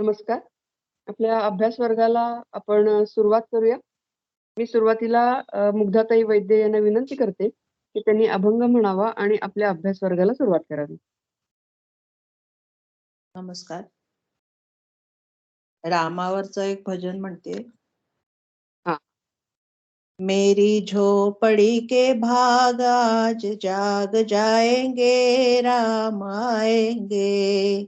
नमस्कार. आपल्या अभ्यास वर्गाला आपण सुरुवात करूया. मी सुरुवातीला मुग्धाताई वैद्य यांना विनंती करते की त्यांनी अभंग म्हणावा आणि आपल्या अभ्यास वर्गाला सुरुवात करावी. नमस्कार. रामावरचं एक भजन म्हणते. हा. मेरी झोपड़ी के भाग आज जाग जाएंगे, राम आएंगे.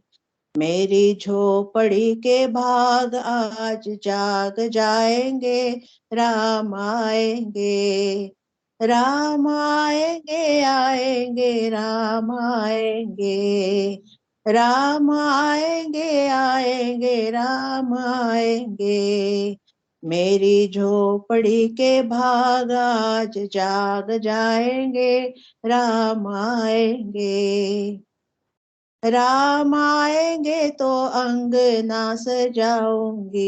मेरी झोपड़ी के भाग आज जाग जाएंगे, राम आएंगे. राम आएंगे आएंगे राम आएंगे. राम आएंगे आएंगे राम आएंगे. मेरी झोपड़ी के भाग आज जाग जाएंगे, राम आएंगे. राम आएंगे तो अंगना सजाऊंगी,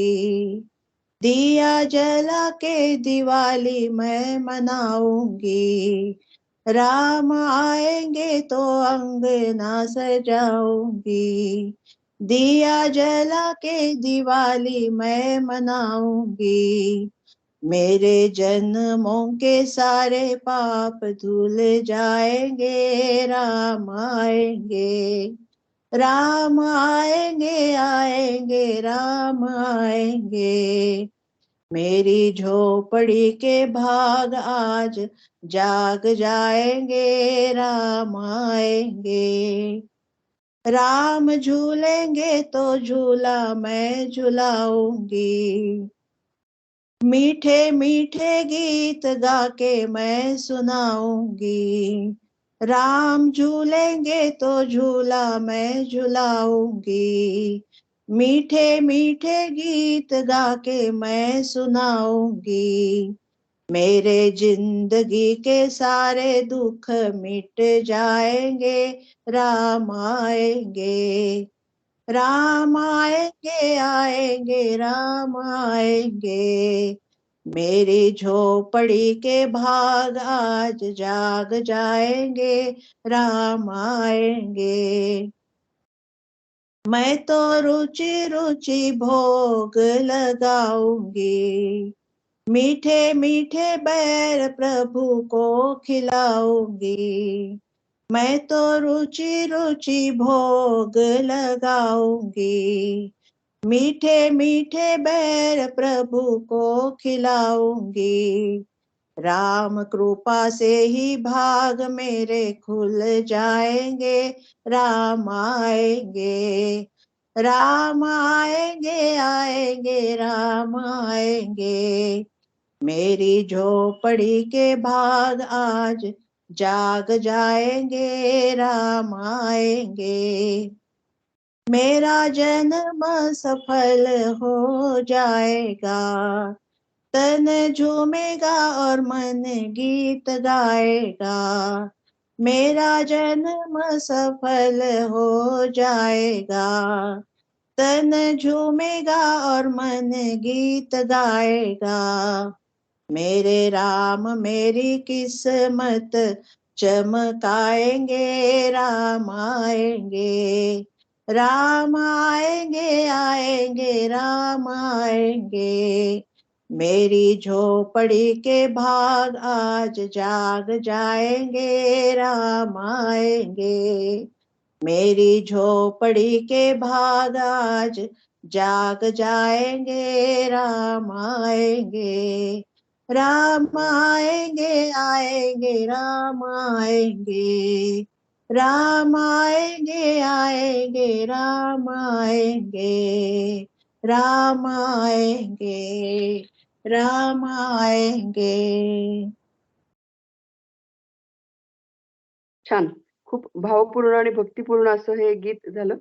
दिया जला के दिवाली मैं मनाऊंगी. राम आएंगे तो अंगना सजाऊंगी, दिया जला के दिवाली मैं मनाऊंगी. मेरे जन्मों के सारे पाप धुल जाएंगे, राम आएंगे. राम आएंगे आएंगे राम आएंगे. मेरी झोपड़ी के भाग आज जाग जाएंगे, राम आएंगे. राम झूलेंगे तो झूला मैं झुलाऊंगी, मीठे मीठे गीत गा के मैं सुनाऊंगी. राम झूलेंगे तो झूला मैं झुलाऊंगी, मीठे मीठे गीत गा के मैं सुनाऊंगी. मेरे जिंदगी के सारे दुख मिट जाएंगे, राम आएंगे. राम आएंगे आएंगे राम आएंगे. मेरी झोपड़ी के भाग आज जाग जाएंगे, राम आएंगे. मैं तो रुचि रुचि भोग लगाऊंगी, मीठे मीठे बैर प्रभु को खिलाऊंगी. मैं तो रुचि रुचि भोग लगाऊंगी, मीठे मीठे बैर प्रभु को खिलाऊंगी. राम कृपा से ही भाग मेरे खुल जाएंगे, राम आएंगे. राम आएंगे आएंगे राम आएंगे. मेरी झोपड़ी के भाग आज जाग जाएंगे, राम आएंगे. मेरा जन्म सफल हो जाएगा, तन झूमेगा और मन गीत गाएगा. मेरा जन्म सफल हो जाएगा, तन झूमेगा और मन गीत गाएगा. मेरे राम मेरी किस्मत चमकाएंगे, राम आएंगे. राम आएंगे आएंगे राम आएंगे. मेरी झोपड़ी के भाग आज जाग जाएंगे, राम आएंगे. मेरी झोपड़ी के भाग आज जाग जाएंगे, राम आएंगे. राम आएंगे आएंगे राम आएंगे. राम आएंगे आएंगे राम आएंगे. राम आएंगे राम आएंगे. छान. खूप भावपूर्ण आणि भक्तिपूर्ण असं हे गीत झालं.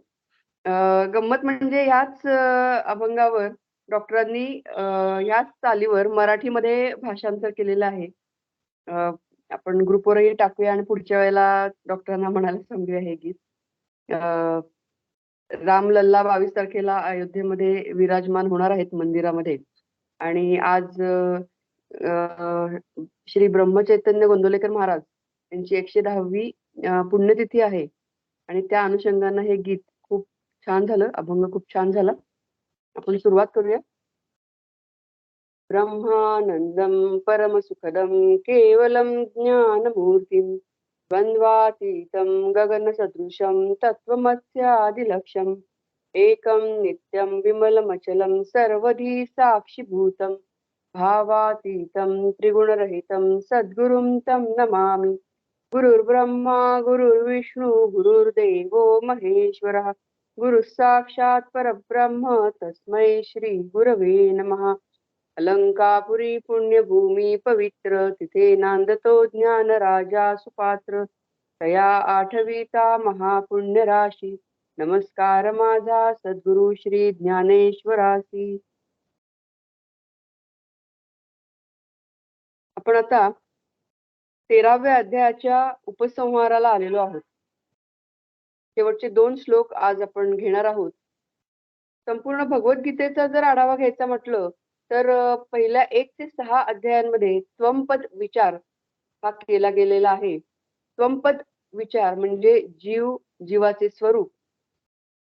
गंमत म्हणजे याच अभंगावर डॉक्टरांनी याच चालीवर मराठीमध्ये भाषांतर केलेलं आहे. आपण ग्रुपवरही टाकूया आणि पुढच्या वेळेला डॉक्टरांना म्हणायला सांगूया हे गीत. रामलल्ला 22 तारखेला अयोध्येमध्ये विराजमान होणार आहेत मंदिरामध्ये आणि आज श्री ब्रह्मचैतन्य गोंदवलेकर महाराज यांची 110वी पुण्यतिथी आहे आणि त्या अनुषंगानं हे गीत खूप छान झालं. अभंग खूप छान झाला. आपण सुरुवात करूया. ब्रह्मानंदं परमसुखदं केवलं ज्ञानमूर्तिं द्वन्द्वातीतं गगनसदृशं तत्त्वमस्यादिलक्ष्यम् एकं नित्यं विमलमचलं सर्वधी साक्षिभूतं भावातीतं त्रिगुणरहितं सद्गुरुं तं नमामि. गुरुर्ब्रह्मा गुरुर्विष्णू गुरुर्देवो महेश्वरः गुरुः साक्षात् परब्रह्म तस्मै श्री गुरवे नमः. अलंकापुरी पुण्यभूमी पवित्र तिथे नांदतो ज्ञान राजा सुपात्र तया आठवीता महापुण्य राशी नमस्कार माझा सद्गुरु श्री ज्ञानेश्वरासी. आपण आता 13व्या अध्यायाच्या उपसंहाराला आलेलो आहोत. शेवटचे 2 श्लोक आज आपण घेणार आहोत. संपूर्ण भगवद्गीतेचा जर आढावा घ्यायचा म्हटलं तर पहिल्या 1 ते 6 अध्यायांमध्ये त्वमपद विचार हा केला गेलेला आहे. त्वमपद विचार म्हणजे जीव, जीवाचे स्वरूप,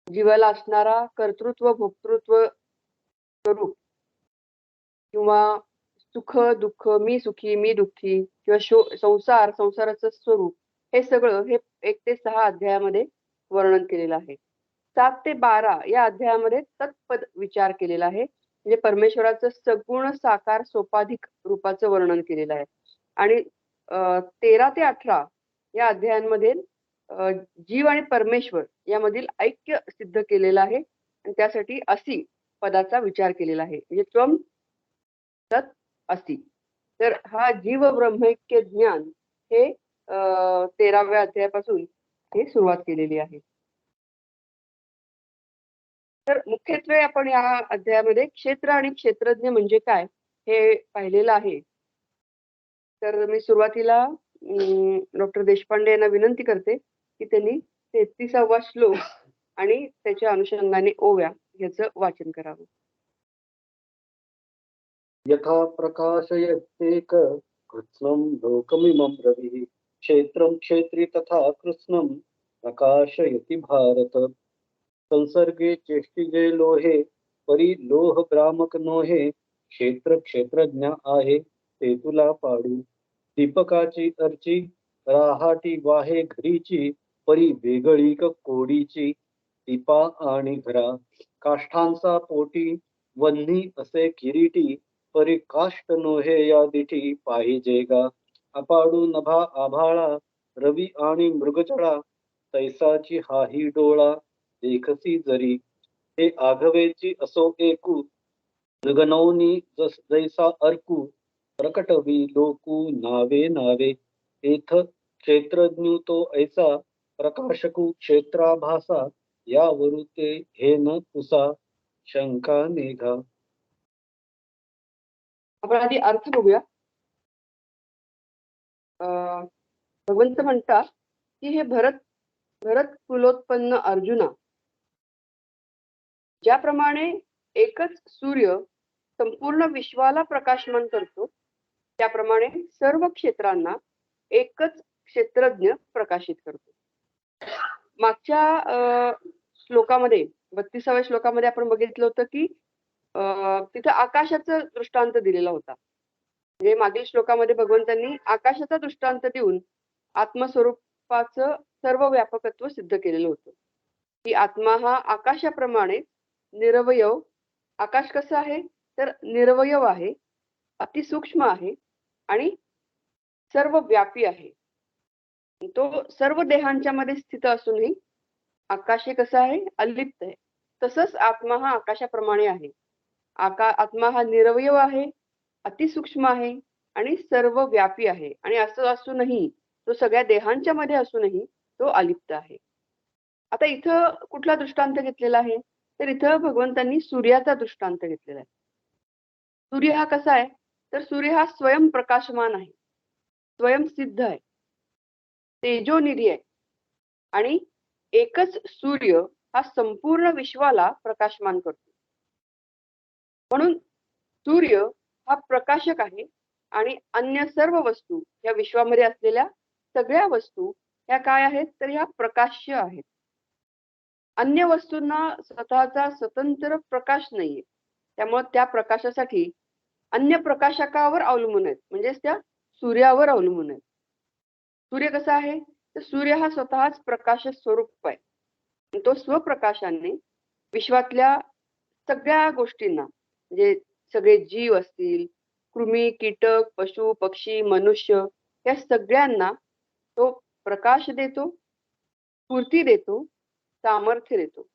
जीवाला असणारा कर्तृत्व, भोक्तृत्व स्वरूप किंवा सुख, दुःख, मी सुखी, मी दुःखी किंवा संसार, संसाराचं स्वरूप हे सगळं हे 1 ते 6 अध्यायामध्ये वर्णन केलेलं आहे. 7 ते 12 या अध्यायामध्ये तत्पद विचार केलेला आहे. म्हणजे परमेश्वराचं सगुण साकार सोपाधिक रूपाचं वर्णन केलेलं आहे. आणि 13 ते 18 या अध्यायांमध्ये जीव आणि परमेश्वर यामधील ऐक्य सिद्ध केलेलं आहे आणि त्यासाठी असी पदाचा विचार केलेला आहे. म्हणजे त्वम तत् असी. तर हा जीव ब्रह्मैक्य ज्ञान हे 13व्या अध्यायापासून हे सुरुवात केलेली आहे. तर मुख्यत्वे आपण या अध्यायामध्ये क्षेत्र आणि क्षेत्रज्ञ म्हणजे काय हे पाहिलेलं आहे. तर मी सुरुवातीला डॉक्टर देशपांडे यांना विनंती करते की त्यांनी 33वा श्लोक आणि त्याच्या अनुषंगाने ओव्या याचं वाचन करावं. यथा प्रकाशयत्येक कृत्स्नं लोकमिमं रविः क्षेत्रं क्षेत्री तथा कृत्स्नं प्रकाशयति भारत. संसर्गे चेष्टिजे लोहे परी लोह भ्रामक नोहे क्षेत्र क्षेत्रज्ञ आहे ते तुला पाडू. दीपकाची अर्ची राहाटी वाहे घरीची परी वेगळी कोडीची दीपा आणि घरा. काष्ठांचा पोटी वन्ही असे किरीटी परी काष्ट नोहे या दिठी पाहिजे गा. अपाडू नभा आभाळा रवी आणि मृगचळा तैसाची हाही डोळा देखसी जरी. हे आघवेची असो एकू गगनौनी जैसा अर्कू प्रकटवी लोकू नावे नावे. एथ क्षेत्रज्ञ तो ऐसा प्रकाशकू क्षेत्राभासा यावरू ते हे न पुसा शंका निघा. आपण आधी अर्थ बघूया. भगवंत म्हणतात की हे भरत कुलोत्पन्न अर्जुना, ज्याप्रमाणे एकच सूर्य संपूर्ण विश्वाला प्रकाशमान करतो त्याप्रमाणे सर्व क्षेत्रांना एकच क्षेत्रज्ञ प्रकाशित करतो. मागच्या श्लोकामध्ये 32व्या श्लोकामध्ये आपण बघितलं होतं की तिथं आकाशाचा दृष्टांत दिलेला होता. म्हणजे मागील श्लोकामध्ये भगवंतांनी आकाशाचा दृष्टांत देऊन आत्मस्वरूपाचं सर्व व्यापकत्व सिद्ध केलेलं होतं की आत्मा हा आकाशाप्रमाणे निरवयव. आकाश कसं आहे तर निरवयव आहे, अतिसूक्ष्म आहे आणि सर्व व्यापी आहे. तो सर्व देहांच्या मध्ये स्थित असूनही आकाश हे कसं आहे अलिप्त आहे. तसंच आत्मा हा आकाशाप्रमाणे आहे. आत्मा हा निरवयव आहे, अतिसूक्ष्म आहे आणि सर्व व्यापी आहे. आणि असं असूनही तो सगळ्या देहांच्या मध्ये असूनही तो अलिप्त आहे. आता इथं कुठला दृष्टांत घेतलेला आहे तर इथं भगवंतांनी सूर्याचा दृष्टांत घेतलेला आहे. सूर्य हा कसा आहे तर सूर्य हा स्वयं प्रकाशमान आहे, स्वयंसिद्ध आहे, तेजोनिधी आहे आणि एकच सूर्य हा संपूर्ण विश्वाला प्रकाशमान करतो. म्हणून सूर्य हा प्रकाशक आहे आणि अन्य सर्व वस्तू या विश्वामध्ये असलेल्या सगळ्या वस्तू ह्या काय आहेत तर ह्या प्रकाश्य आहेत. अन्य वस्तूंना स्वतःचा स्वतंत्र प्रकाश नाहीये. त्यामुळे त्या प्रकाशासाठी अन्य प्रकाशकावर अवलंबून आहेत. म्हणजेच त्या सूर्यावर अवलंबून आहेत. सूर्य कसा आहे? तर सूर्य हा स्वतःच प्रकाश स्वरूप आहे. आणि तो स्वप्रकाशाने विश्वातल्या सगळ्या गोष्टींना, म्हणजे सगळे जीव असतील, कृमी, कीटक, पशु, पक्षी, मनुष्य या सगळ्यांना तो प्रकाश देतो, स्फूर्ती देतो, सामर्थ्य देतो.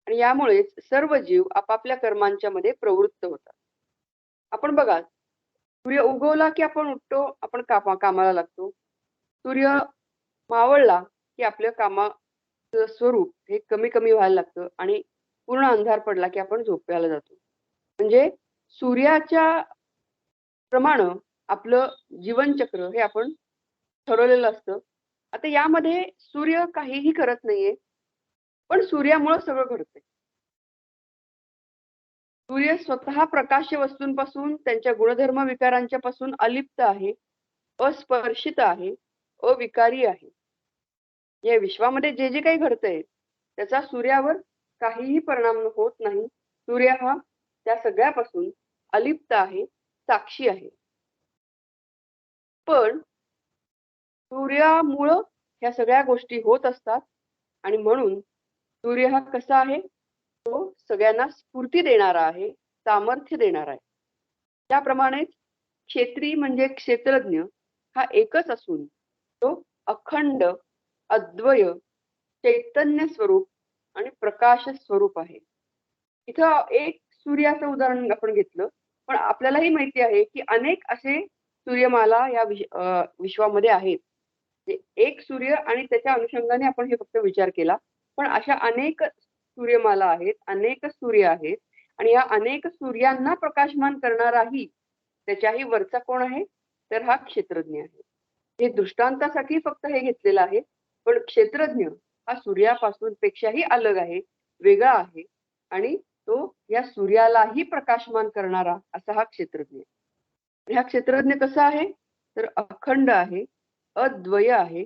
आणि यामुळेच सर्व जीव आपापल्या कर्मांच्या मध्ये प्रवृत्त होतात. आपण बघा, सूर्य उगवला की आपण उठतो, आपण कामाला लागतो. सूर्य मावळला की आपल्या कामाचं स्वरूप हे कमी कमी व्हायला लागतं आणि पूर्ण अंधार पडला की आपण झोपायला जातो. म्हणजे सूर्याच्या प्रमाणे आपलं जीवनचक्र हे आपण ठरवलेलं असतं. आता यामध्ये सूर्य काहीही करत नाहीये, पण सूर्यामुळं सगळं घडतंय. सूर्य स्वतः प्रकाश्य वस्तूंपासून, त्यांच्या गुणधर्म विकारांच्या पासून अलिप्त आहे, अस्पर्शित आहे, अविकारी आहे. या विश्वामध्ये जे जे काही घडतंय त्याचा सूर्यावर काहीही परिणाम होत नाही. सूर्य हा त्या सगळ्यापासून अलिप्त आहे, साक्षी आहे. पण सूर्यामुळं ह्या सगळ्या गोष्टी होत असतात आणि म्हणून सूर्य हा कसा आहे? तो सगळ्यांना स्फूर्ती देणारा आहे, सामर्थ्य देणारा आहे. त्याप्रमाणेच क्षेत्री म्हणजे क्षेत्रज्ञ हा एकच असून तो अखंड, अद्वय, चैतन्य स्वरूप आणि प्रकाश स्वरूप आहे. इथं एक सूर्याचं उदाहरण आपण घेतलं, पण आपल्यालाही माहिती आहे की अनेक असे सूर्यमाला या विश्वामध्ये आहेत. एक सूर्य आणि त्याच्या अनुषंगाने आपण हे फक्त विचार केला, पण अशा अनेक सूर्यमाला आहेत, अनेक सूर्य आहेत आणि या अनेक सूर्यांना प्रकाशमान करणाराही त्याच्याही वरचा कोण आहे? तर हा क्षेत्रज्ञ आहे. हे दृष्टांतासाठी फक्त हे घेतलेलं आहे, पण क्षेत्रज्ञ हा सूर्यापासून पेक्षाही अलग आहे, वेगळा आहे आणि तो या सूर्यालाही प्रकाशमान करणारा असा हा क्षेत्रज्ञ आहे. हा क्षेत्रज्ञ कसा आहे? तर अखंड आहे, अद्वय आहे,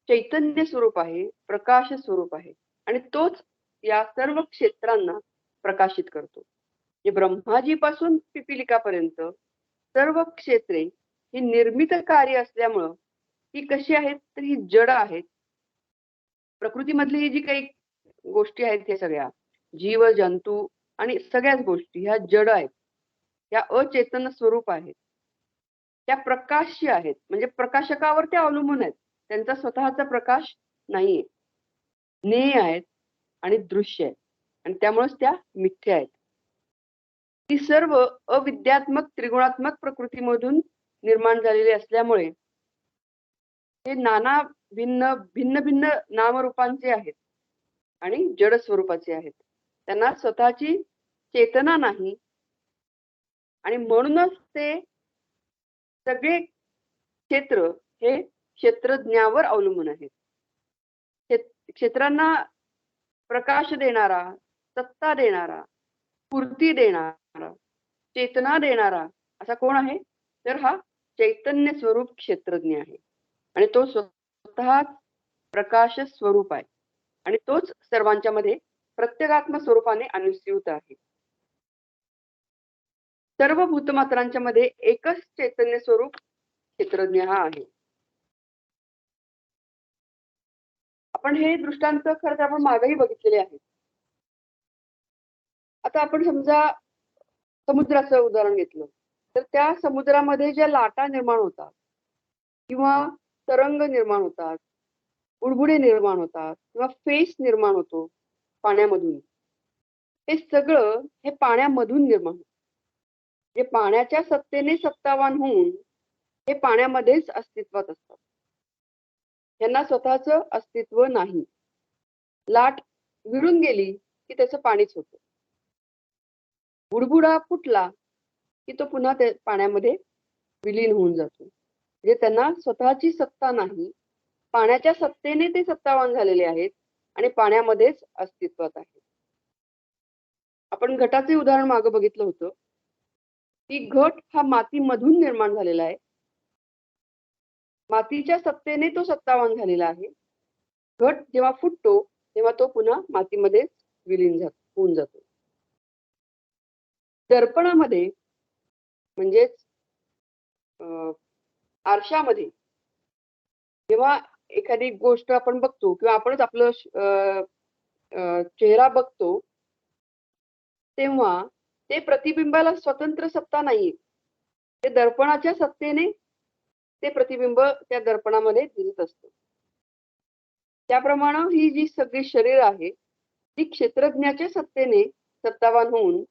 चैतन्य स्वरूप आहे, प्रकाश स्वरूप आहे आणि तोच या सर्व क्षेत्रांना प्रकाशित करतो. हे ब्रह्माजीपासून पिपिलिकापर्यंत सर्व क्षेत्रे ही निर्मित कार्य असल्यामुळं ही कशी आहेत? तर ही जड आहेत. प्रकृतीमधली ही जी काही गोष्टी आहेत, ह्या सगळ्या जीव, जंतू आणि सगळ्याच गोष्टी ह्या जड आहेत. ह्या अचेतन स्वरूप आहेत. त्या प्रकाश्य आहेत, म्हणजे प्रकाशकावर त्या अवलंबून आहेत. त्यांचा स्वतःचा प्रकाश नाहीये. ज्ञेय आहेत आणि दृश्य आहेत आणि त्यामुळेच त्या मिथ्या आहेत. ती सर्व अविद्यात्मक त्रिगुणात्मक प्रकृतीमधून निर्माण झालेली असल्यामुळे हे नाना भिन्न भिन्न भिन्न नामरूपांचे आहेत आणि जड स्वरूपाचे आहेत. त्यांना स्वतःची चेतना नाही आणि म्हणूनच ते सगळे क्षेत्र हे क्षेत्रज्ञावर अवलंबून आहेत. क्षेत्रांना प्रकाश देणारा, सत्ता देणारा, स्फूर्ती देणारा, चेतना देणारा असा कोण आहे? तर हा चैतन्य स्वरूप क्षेत्रज्ञ आहे आणि तो स्वतः प्रकाश स्वरूप आहे आणि तोच सर्वांच्या मध्ये प्रत्येगात्म स्वरूपाने अनुस्यूत आहे. सर्व भूतमात्रांच्या मध्ये एकच चैतन्य स्वरूप क्षेत्रज्ञ हा आहे. आपण हे दृष्टांत खरं तर आपण मागेही बघितलेले आहेत. आता आपण समजा समुद्राचं उदाहरण घेतलं, तर त्या समुद्रामध्ये ज्या लाटा निर्माण होतात किंवा तरंग निर्माण होतात, बुडबुडे निर्माण होतात किंवा फेस निर्माण होतो पाण्यामधून, हे सगळं हे पाण्यामधून निर्माण होतं. जे पाण्याच्या सत्तेने सत्तावान होऊन हे पाण्यामध्येच अस्तित्वात असतात. यांना स्वतःचं अस्तित्व नाही. लाट विरून गेली की त्याचं पाणीच होतं. बुडबुडा फुटला की तो पुन्हा त्या पाण्यामध्ये विलीन होऊन जातो. म्हणजे त्यांना स्वतःची सत्ता नाही, पाण्याच्या सत्तेने ते सत्तावान झालेले आहेत आणि पाण्यामध्येच अस्तित्वात आहेत. आपण घटाचे उदाहरण मागे बघितलं होतं की घट हा मातीमधून निर्माण झालेला आहे. मातीच्या सत्तेने तो सत्तावान झालेला आहे. घट जेव्हा फुटतो तेव्हा तो पुन्हा मातीमध्ये विलीन होऊन जातो. दर्पणामध्ये म्हणजेच आरशामध्ये जेव्हा एखादी गोष्ट आपण बघतो किंवा आपणच आपलं चेहरा बघतो, तेव्हा ते प्रतिबिंबाला स्वतंत्र सत्ता नाहीये. ते दर्पणाच्या सत्तेने ते प्रतिबिंब त्या दर्पणामध्ये दिसत असतं. त्याप्रमाणे ही जी सगळी शरीर आहे, ती क्षेत्रज्ञाच्या सत्तेने सत्तावान होऊन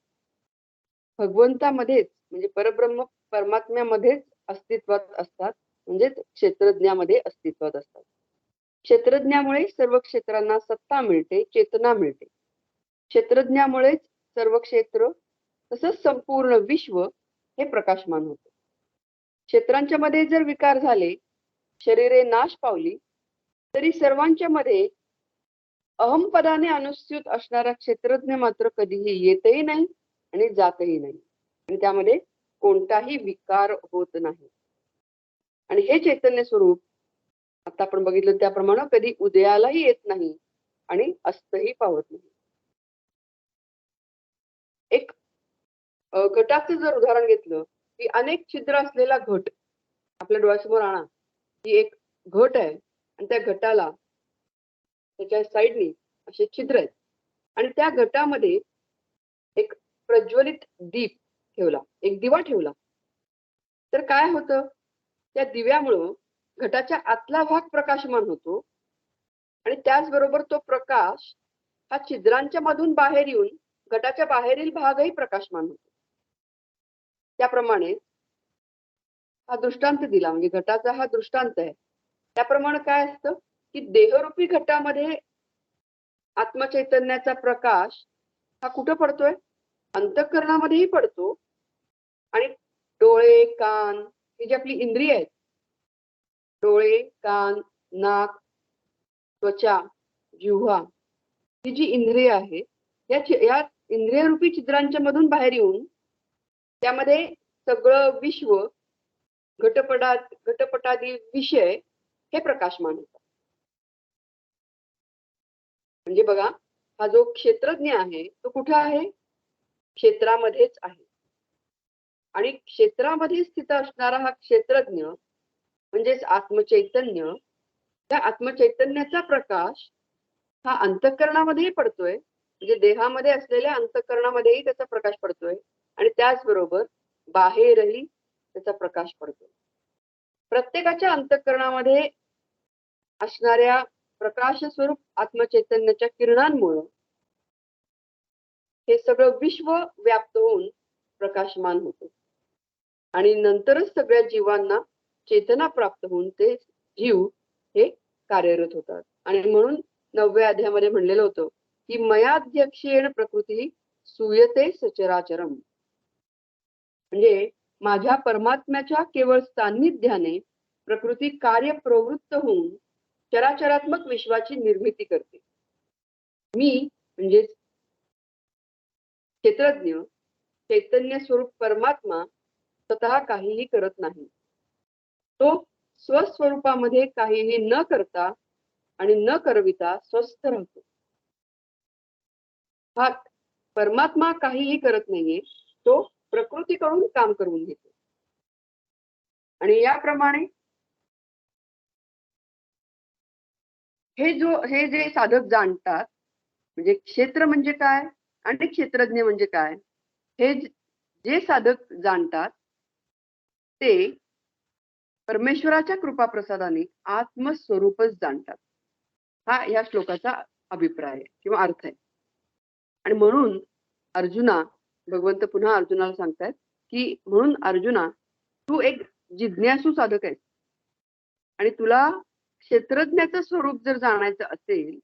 भगवंतामध्येच म्हणजे परब्रह्म परमात्म्यामध्येच अस्तित्वात असतात, म्हणजेच क्षेत्रज्ञामध्ये अस्तित्वात असतात. क्षेत्रज्ञामुळे सर्व क्षेत्रांना सत्ता मिळते, चेतना मिळते. क्षेत्रज्ञामुळेच सर्व क्षेत्र तसंच संपूर्ण विश्व हे प्रकाशमान होतं. क्षेत्रांच्या मध्ये जर विकार झाले, शरीरे नाश पावली, तरी सर्वांच्या मध्ये अहमपदाने अनुस्यूत असणारा क्षेत्रज्ञ मात्र कधीही येतही नाही आणि जातही नाही, आणि त्यामध्ये कोणताही विकार होत नाही. आणि हे चैतन्य स्वरूप आता आपण बघितलं त्याप्रमाणे कधी उदयालाही येत नाही आणि अस्तही पावत नाही. एक घटाचं जर उदाहरण घेतलं की अनेक छिद्र असलेला घट आपल्या डोळ्यासमोर आणा, ही एक घट आहे आणि त्या घटाला त्याच्या साईडनी असे छिद्र आहेत आणि त्या घटामध्ये एक प्रज्वलित दीप ठेवला, एक दिवा ठेवला, तर काय होतं, त्या दिव्यामुळं घटाच्या आतला भाग प्रकाशमान होतो आणि त्याचबरोबर तो प्रकाश हा छिद्रांच्या मधून बाहेर येऊन घटाच्या बाहेरील भागही प्रकाशमान होतो. त्याप्रमाणे हा दृष्टांत दिला, म्हणजे घटाचा हा दृष्टांत आहे. त्याप्रमाणे काय असतं की देहरूपी घटामध्ये आत्मचैतन्याचा प्रकाश हा कुठं पडतोय, अंतःकरणामध्येही पडतो आणि डोळे, कान ही जी आपली इंद्रिय आहेत, डोळे, कान, नाक, त्वचा, जिव्हा ही जी इंद्रिय आहे, या इंद्रियरूपी छिद्रांच्या मधून बाहेर येऊन त्यामध्ये सगळं विश्व घटपटादी विषय हे प्रकाशमान होतात. म्हणजे बघा, हा जो क्षेत्रज्ञ आहे तो कुठे आहे, क्षेत्रामध्येच आहे. आणि क्षेत्रामध्ये स्थित असणारा हा क्षेत्रज्ञ म्हणजेच आत्मचैतन्य, त्या आत्मचैतन्याचा प्रकाश हा अंतःकरणामध्येही पडतोय, म्हणजे देहामध्ये असलेल्या अंतःकरणामध्येही त्याचा प्रकाश पडतोय आणि त्याचबरोबर बाहेरही त्याचा प्रकाश पडतोय. प्रत्येकाच्या अंतःकरणामध्ये असणाऱ्या प्रकाश स्वरूप आत्मचैतन्याच्या किरणांमुळे हे सगळं विश्व व्याप्त होऊन प्रकाशमान होतं आणि नंतरच सगळ्या जीवांना चेतना प्राप्त होऊन ते जीव हे कार्यरत होतात. आणि म्हणून 9व्या अध्यायामध्ये म्हणलेलं होतं की मयाध्यक्षेण प्रकृती सूयते सचराचरम, म्हणजे माझ्या परमात्म्याच्या केवळ सान्निध्याने प्रकृती कार्य प्रवृत्त होऊन चराचरात्मक विश्वाची निर्मिती करते. मी म्हणजे क्षेत्रज्ञ चैतन्य स्वरूप परमात्मा स्वतः काहीही करत नाही. तो स्वस्वरूपामध्ये काहीही न करता आणि न करविता स्वस्थ राहतो. हा परमात्मा काहीही करत नाहीये, तो प्रकृतीकडून काम करून घेतो. आणि याप्रमाणे हे जे साधक जाणतात, म्हणजे क्षेत्र म्हणजे काय आणि क्षेत्रज्ञ म्हणजे काय, हे जे साधक जाणतात ते परमेश्वराच्या कृपाप्रसादाने आत्मस्वरूपच जाणतात. हा या श्लोकाचा अभिप्राय आहे किंवा अर्थ आहे. आणि म्हणून अर्जुना, भगवंत पुन्हा अर्जुनाला सांगतात की म्हणून अर्जुना, तू एक जिज्ञासू साधक आहेस आणि तुला क्षेत्रज्ञाचं स्वरूप जर जाणायचं असेल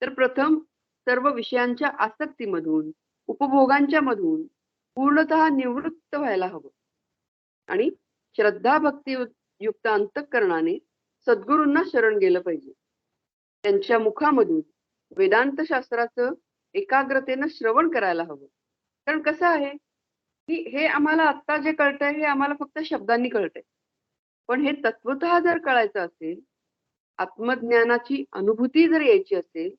तर प्रथम सर्व विषयांच्या आसक्तीमधून, उपभोगांच्या मधून पूर्णतः निवृत्त व्हायला हवं आणि श्रद्धा भक्ती युक्त अंतःकरणाने सद्गुरूंना शरण गेलं पाहिजे. त्यांच्या मुखामधून वेदांत शास्त्राचं एकाग्रतेनं श्रवण करायला हवं. कारण कसं आहे की हे आम्हाला आत्ता जे कळतंय हे आम्हाला फक्त शब्दांनी कळतंय, पण हे तत्वतः जर कळायचं असेल, आत्मज्ञानाची अनुभूती जर यायची असेल,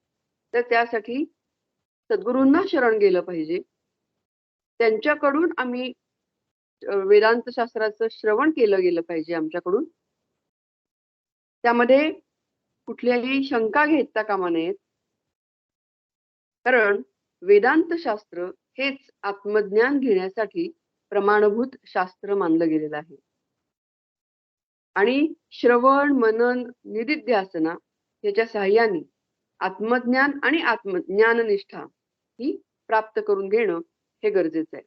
तर त्यासाठी सद्गुरूंना शरण गेलं पाहिजे. त्यांच्याकडून आम्ही वेदांत शास्त्राचं श्रवण केलं गेलं पाहिजे आमच्याकडून. त्यामध्ये कुठल्याही शंका घेता कामा नयेत. कारण वेदांत शास्त्र हेच आत्मज्ञान घेण्यासाठी प्रमाणभूत शास्त्र मानलं गेलेलं आहे. आणि श्रवण, मनन, निदिध्यासना याच्या साहाय्याने आत्मज्ञान आणि आत्मज्ञाननिष्ठा ही प्राप्त करून घेणं हे गरजेचं आहे.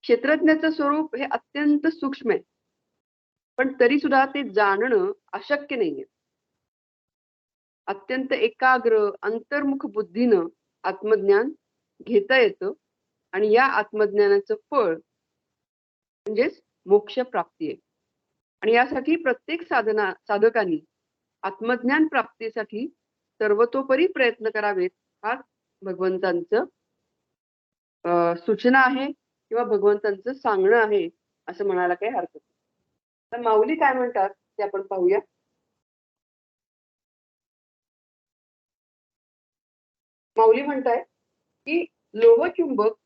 क्षेत्रज्ञाचं स्वरूप हे अत्यंत सूक्ष्म आहे, पण तरी सुद्धा ते जाणणं अशक्य नाहीये. अत्यंत एकाग्र अंतर्मुख बुद्धीनं आत्मज्ञान घेता येतं आणि या आत्मज्ञानाचं फळ म्हणजेच मोक्ष प्राप्ती आहे. आणि यासाठी प्रत्येक साधकांनी आत्मज्ञान प्राप्तीसाठी सर्वतोपरी प्रयत्न करावेत, हा भगवंतांचं सूचना आहे किंवा भगवंतांचं सांगणं आहे असं म्हणायला काही हरकत नाही. तर माऊली काय म्हणतात ते आपण पाहूया. माऊली म्हणताय की लोहचुंबक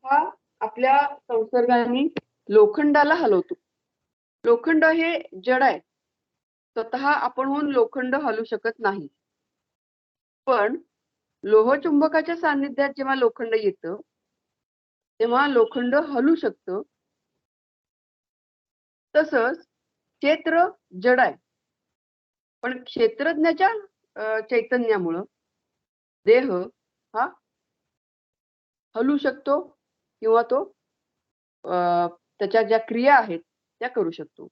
हा आपल्या संसर्गाने लोखंडाला हलवतो. लोखंड हे जड आहे, स्वतः आपणहून लोखंड हलू शकत नाही. पण लोहचुंबकाच्या सान्निध्यात जेव्हा लोखंड येतं तेव्हा लोखंड हलू शकतं. तसंच क्षेत्र जड आहे, पण क्षेत्रज्ञाच्या चैतन्यामुळं देह हा हलू शकतो किंवा तो त्याच्या ज्या क्रिया आहेत त्या करू शकतो.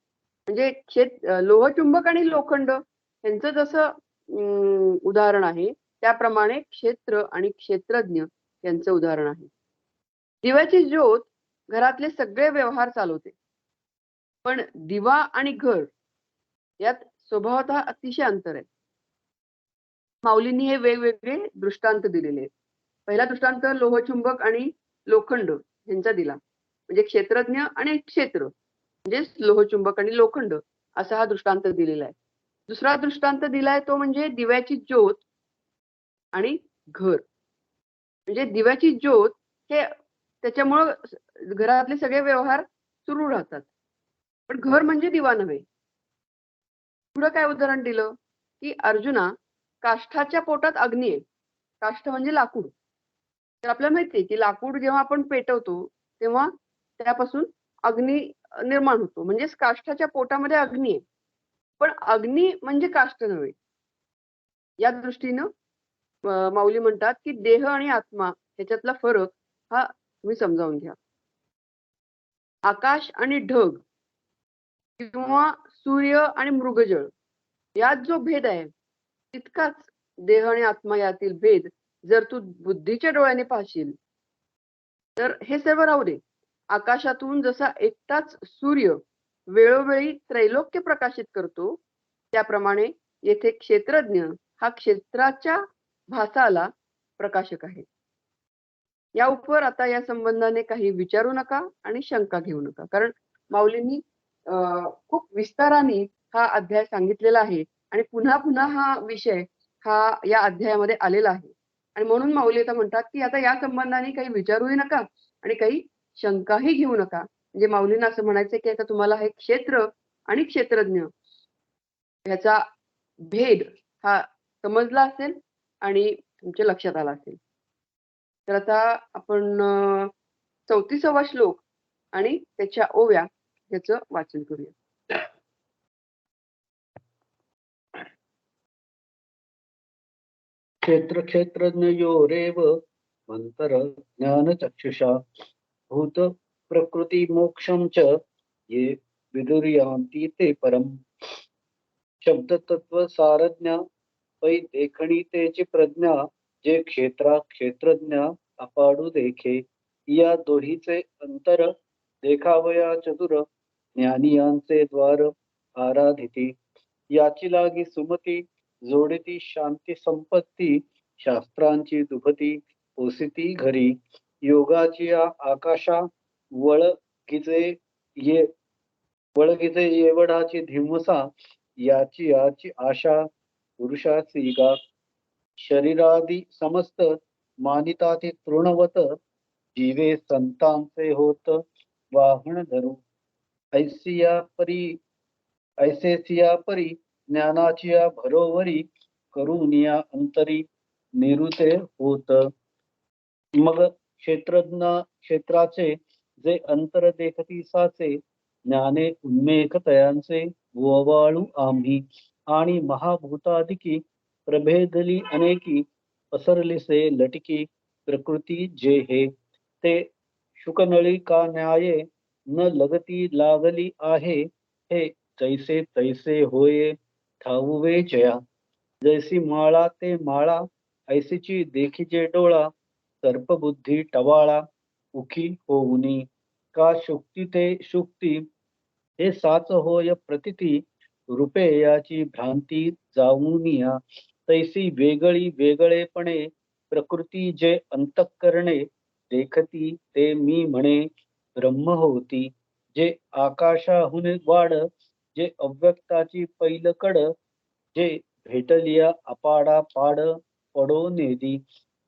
म्हणजे लोहचुंबक आणि लोखंड यांचं जसं उदाहरण आहे त्याप्रमाणे क्षेत्र आणि क्षेत्रज्ञ यांचं उदाहरण आहे. दिव्याची ज्योत घरातले सगळे व्यवहार चालवते, पण दिवा आणि घर यात स्वभावतः अतिशय अंतर आहे. माऊलींनी हे वेगवेगळे दृष्टांत दिलेले आहेत. पहिला दृष्टांत लोहचुंबक आणि लोखंड यांचा दिला, म्हणजे क्षेत्रज्ञ आणि क्षेत्र म्हणजे लोहचुंबक आणि लोखंड असा हा दृष्टांत दिलेला आहे. दुसरा दृष्टांत दिलाय तो म्हणजे दिव्याची ज्योत आणि घर. म्हणजे दिव्याची ज्योत हे त्याच्यामुळं घरातले सगळे व्यवहार सुरू राहतात, पण घर म्हणजे दिवा नव्हे. पुढं काय उदाहरण दिलं की अर्जुना, काष्ठाच्या पोटात अग्नी आहे. काष्ठ म्हणजे लाकूड. तर आपल्याला माहिती आहे की लाकूड जेव्हा आपण पेटवतो तेव्हा त्यापासून अग्नी निर्माण होतो, म्हणजेच काष्ठाच्या पोटामध्ये अग्नी आहे. पण अग्नी म्हणजे काष्ठ नव्हे. या दृष्टीनं माऊली म्हणतात की देह आणि आत्मा ह्याच्यातला फरक हा तुम्ही समजावून घ्या. आकाश आणि ढग किंवा सूर्य आणि मृगजळ यात जो भेद आहे तितकाच देह आणि आत्मा यातील भेद जर तू बुद्धीच्या डोळ्याने पाहशील तर हे सर्व राहू दे. आकाशातून जसा एकटाच सूर्य वेळोवेळी त्रैलोक्य प्रकाशित करतो, त्याप्रमाणे येथे क्षेत्रज्ञ हा क्षेत्राच्या भासाला प्रकाशक आहे. या उपर आता या संबंधाने काही विचारू नका आणि शंका घेऊ नका, कारण माऊलींनी खूप विस्ताराने हा अध्याय सांगितलेला आहे आणि पुन्हा पुन्हा हा विषय हा या अध्यायामध्ये आलेला आहे. आणि म्हणून माऊली आता म्हणतात की आता या संबंधाने काही विचारूही नका आणि काही शंकाही घेऊ नका. म्हणजे माऊलींना असं म्हणायचं की आता तुम्हाला हे क्षेत्र आणि क्षेत्रज्ञ ह्याचा भेद हा समजला असेल आणि तुमच्या लक्षात आला असेल. तर आता आपण 34वा श्लोक आणि त्याच्या ओव्या याचं वाचन करूया. क्षेत्र क्षेत्रज्ञयोरेव मंतर ज्ञानचक्षुषा भूत प्रकृती मोक्षं च ये विदुर्यान्ति ते परम. शब्द तत्व सारज्ञा पै देखणी तेची प्रज्ञा जे क्षेत्रज्ञ अपाडू देखे. या दोहीचे अंतर देखावया चतुर ज्ञानियांचे द्वार आराधिती. याची लागी सुमती जोडिती शांती संपत्ती. शास्त्रांची दुभती पोसिती घरी. योगाची आकाशा वळगिजे येवढाची धिमसा. याची आशा पुरुषाची गा. शरीरादी समस्त मानिता ते तृणवत जीवे संतांचे होत वाहन धरू. ऐसिया परी ऐसेसिया परी ज्ञानाचिया भरोवरी करुनिया अंतरी निरुते होत. मग क्षेत्राचे जे अंतर देखती साचे ज्ञाने उन्मेख तयांचे ओवाळू आम्ही आणि महाभूतादिकी प्रभेदली अनेकी पसरलिसे लटकी प्रकृती जे हे ते शुकनळी का न्याये न लगती लागली आहे हे जैसे तैसे होये ठाऊवे जया. जैसी माळा ते माळा ऐसीची देखीजे डोळा सर्पबुद्धी टवाळा उखी होऊनी का शुक्ती ते शुक्ती हे साच होय प्रतिती रूपे याची भ्रांती जाऊनिया तैसी वेगळी वेगळेपणे प्रकृती जे अंतःकरणे देखती ते मी म्हणे ब्रह्म होती. जे आकाशाहून वाढ जे अव्यक्ताची पैलकड जे भेटलिया अपाडा पाड पडो नेदी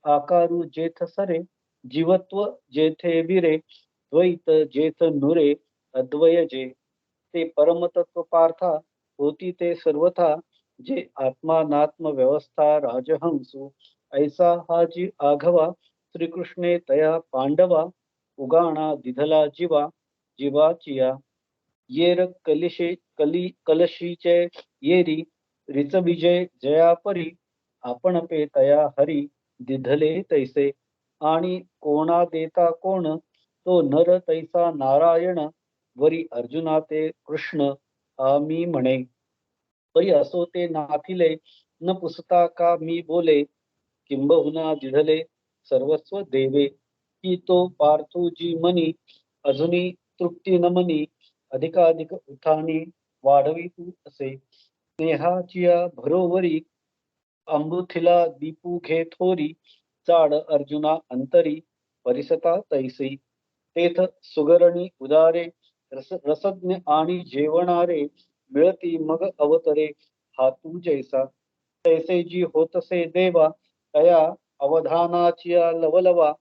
आकारू जेथ सरे जीवत्व जेथे विरे द्वैत जेथ नुरे अद्वय जे ते परमतत्व पार्था होती ते सर्वथा जे आत्मानात्म व्यवस्था राजहंसू ऐसा हा जी आघवा श्रीकृष्णे तया पांडवा उगाणा दिधला जीवा जीवाचिया येर कलशीचे येरी रिचबिजे जयापरी आपण पे तया हरी दिधले तैसे आणि कोणा देता कोण तो नर तैसा नारायण वरी अर्जुना ते कृष्ण आम्ही म्हणे. परी असो ते नाथिले न पुसता का मी बोले किंबहुना दिधले सर्वस्व देवे की तो पार्थोजी मनी अजूनी तृप्ती न मनी अधिकाधिक उठाणी वाढवी तू असे. स्नेहाचिया भरोवरी अमृथिला दीपू घे थोरी चाड अर्जुना अंतरी परिसता तैसी तेथ सुगरणी उदारे रसज्ञ आणि जेवणारे मिळती मग अवतरे हातू जैसा तैसे जी होतसे देवा तया अवधानाचिया लवलवा